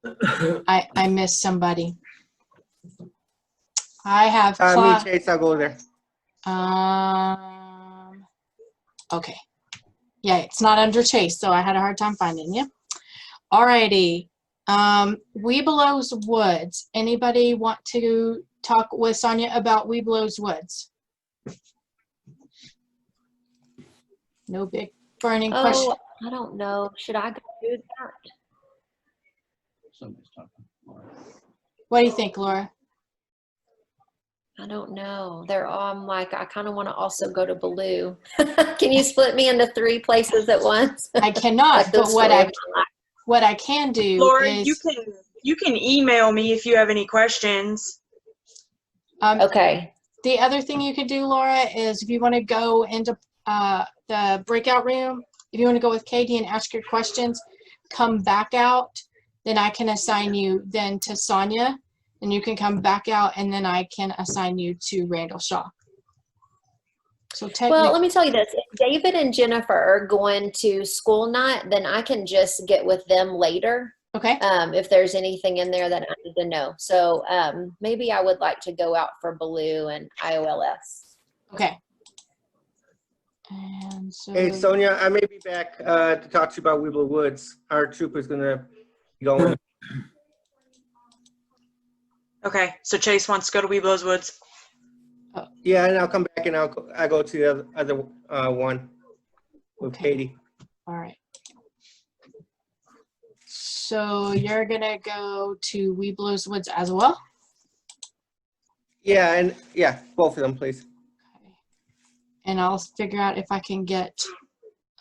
Speaker 4: I missed somebody. I have
Speaker 3: me, Chase, I'll go there.
Speaker 4: Okay. Yeah, it's not under Chase, so I had a hard time finding you. Alrighty. Weebelow's Woods. Anybody want to talk with Sonia about Weebelow's Woods? No big burning question.
Speaker 12: I don't know. Should I go do that?
Speaker 17: Somebody's talking.
Speaker 4: What do you think, Laura?
Speaker 12: I don't know. They're like, I kind of want to also go to Baloo. Can you split me into 3 places at once?
Speaker 4: I cannot, but what I can do
Speaker 16: Laura,
Speaker 4: is
Speaker 16: you can email me if you have any questions.
Speaker 12: Okay.
Speaker 4: The other thing you could do, Laura, is if you want to go into the breakout room, if you want to go with Katie and ask your questions, come back out, then I can assign you then to Sonia, and you can come back out, and then I can assign you to Randall Shaw. So
Speaker 12: well, let me tell you this. If David and Jennifer are going to school night, then I can just get with them later.
Speaker 4: Okay.
Speaker 12: If there's anything in there that I need to know. So maybe I would like to go out for Baloo and IOLS.
Speaker 4: Okay. And so,
Speaker 3: Hey, Sonia, I may be back to talk to you about Weeble Woods. Our troop is going to go in.
Speaker 16: Okay, so Chase wants to go to Weebelow's Woods.
Speaker 3: Yeah, and I'll come back and I'll go to the other one with Katie.
Speaker 4: all right. So you're gonna go to Weebelow's Woods as well?
Speaker 3: Yeah, and yeah, both of them, please.
Speaker 4: And I'll figure out if I can get,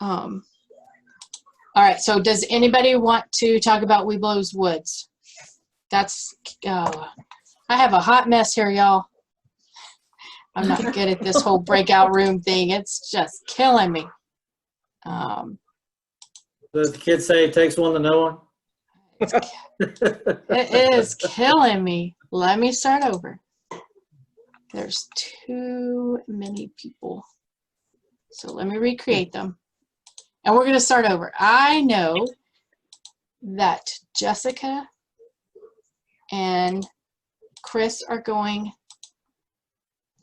Speaker 4: all right, so does anybody want to talk about Weebelow's Woods? That's, I have a hot mess here, y'all. I'm not good at this whole breakout room thing. It's just killing me.
Speaker 20: Does the kid say it takes one to know one?
Speaker 4: It is killing me. Let me start over. There's too many people. So let me recreate them. And we're going to start over. I know that Jessica and Chris are going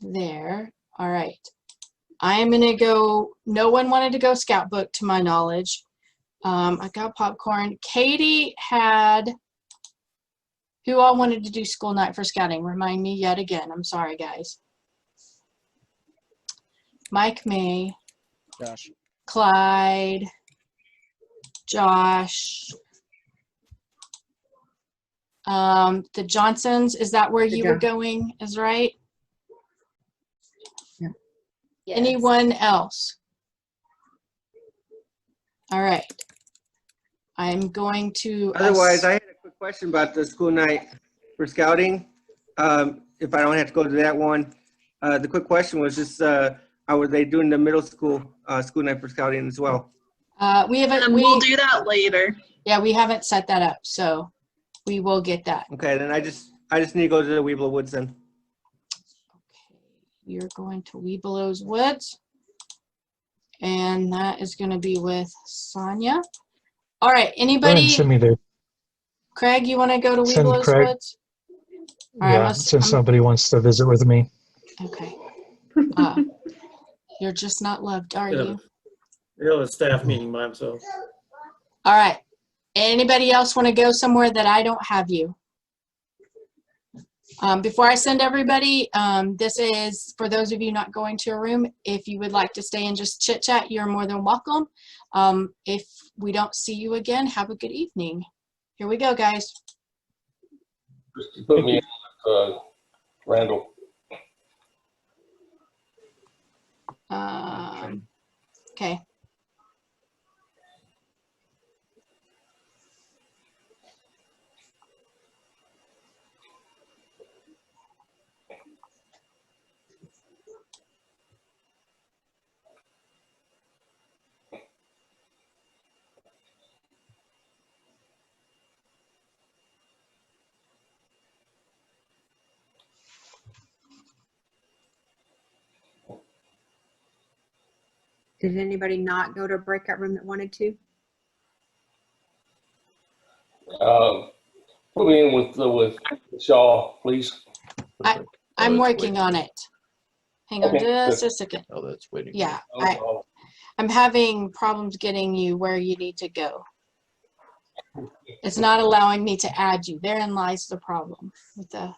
Speaker 4: there. All right. I am going to go. No one wanted to go Scout Book to my knowledge. I got popcorn. Katie had, who all wanted to do school night for scouting? Remind me yet again. I'm sorry, guys. Mike, May,
Speaker 14: Josh,
Speaker 4: Clyde, Josh, the Johnsons. Is that where you were going? Is right?
Speaker 1: Yeah.
Speaker 12: Yes.
Speaker 4: Anyone else? All right. I'm going to.
Speaker 3: Otherwise, I had a quick question about the school night for scouting. If I don't have to go to that one, The quick question was just, how were they doing the middle school, school night for scouting as well?
Speaker 4: We haven't.
Speaker 13: And we'll do that later.
Speaker 4: Yeah, we haven't set that up, so we will get that.
Speaker 3: Okay, then I just need to go to the Weeblo Woods then.
Speaker 4: You're going to Weebelow's Woods, and that is going to be with Sonia. All right,
Speaker 7: Go ahead and
Speaker 4: anybody?
Speaker 7: send me there.
Speaker 4: Craig, you want to go to
Speaker 7: Send
Speaker 4: Weebelow's
Speaker 7: Craig.
Speaker 4: Woods? All right,
Speaker 7: Yeah, since nobody wants to visit with me.
Speaker 4: Okay. You're just not loved, are you?
Speaker 20: He'll have a staff meeting by himself.
Speaker 4: All right. Anybody else want to go somewhere that I don't have you? Before I send everybody, this is for those of you not going to a room. If you would like to stay and just chit chat, you're more than welcome. If we don't see you again, have a good evening. Here we go, guys.
Speaker 8: Put me in, Randall.
Speaker 4: Okay.
Speaker 1: Did anybody not go to a breakout room that wanted to?
Speaker 8: Put me in with Shaw, please.
Speaker 4: I'm working on it. Hang on
Speaker 8: Okay,
Speaker 4: just
Speaker 8: good.
Speaker 4: a second.
Speaker 17: Oh, that's waiting.
Speaker 4: Yeah, I'm having problems getting you where you need to go. It's not allowing me to add you. Therein lies the problem with the.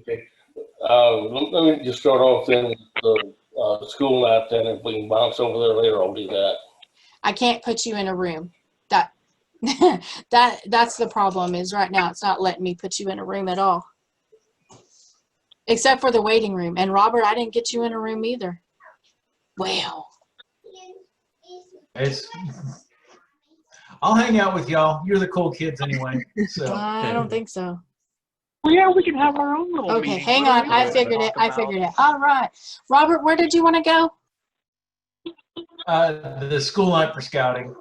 Speaker 8: Okay. Let me just start off then with the school night. Then if we can bounce over there later, I'll do that.
Speaker 4: I can't put you in a room. That's the problem. Is right now it's not letting me put you in a room at all, except for the waiting room. And Robert, I didn't get you in a room either. Well.
Speaker 15: I'll hang out with y'all. You're the cool kids anyway. So
Speaker 4: I don't think so.
Speaker 5: Well, yeah, we can have our own little
Speaker 4: Okay,
Speaker 5: meeting.
Speaker 4: hang
Speaker 5: What are
Speaker 4: on.
Speaker 5: we
Speaker 4: I
Speaker 5: gonna
Speaker 4: figured it.
Speaker 5: talk
Speaker 4: I
Speaker 5: about?
Speaker 4: figured it. All right. Robert, where did you want to go?
Speaker 15: the school night for scouting.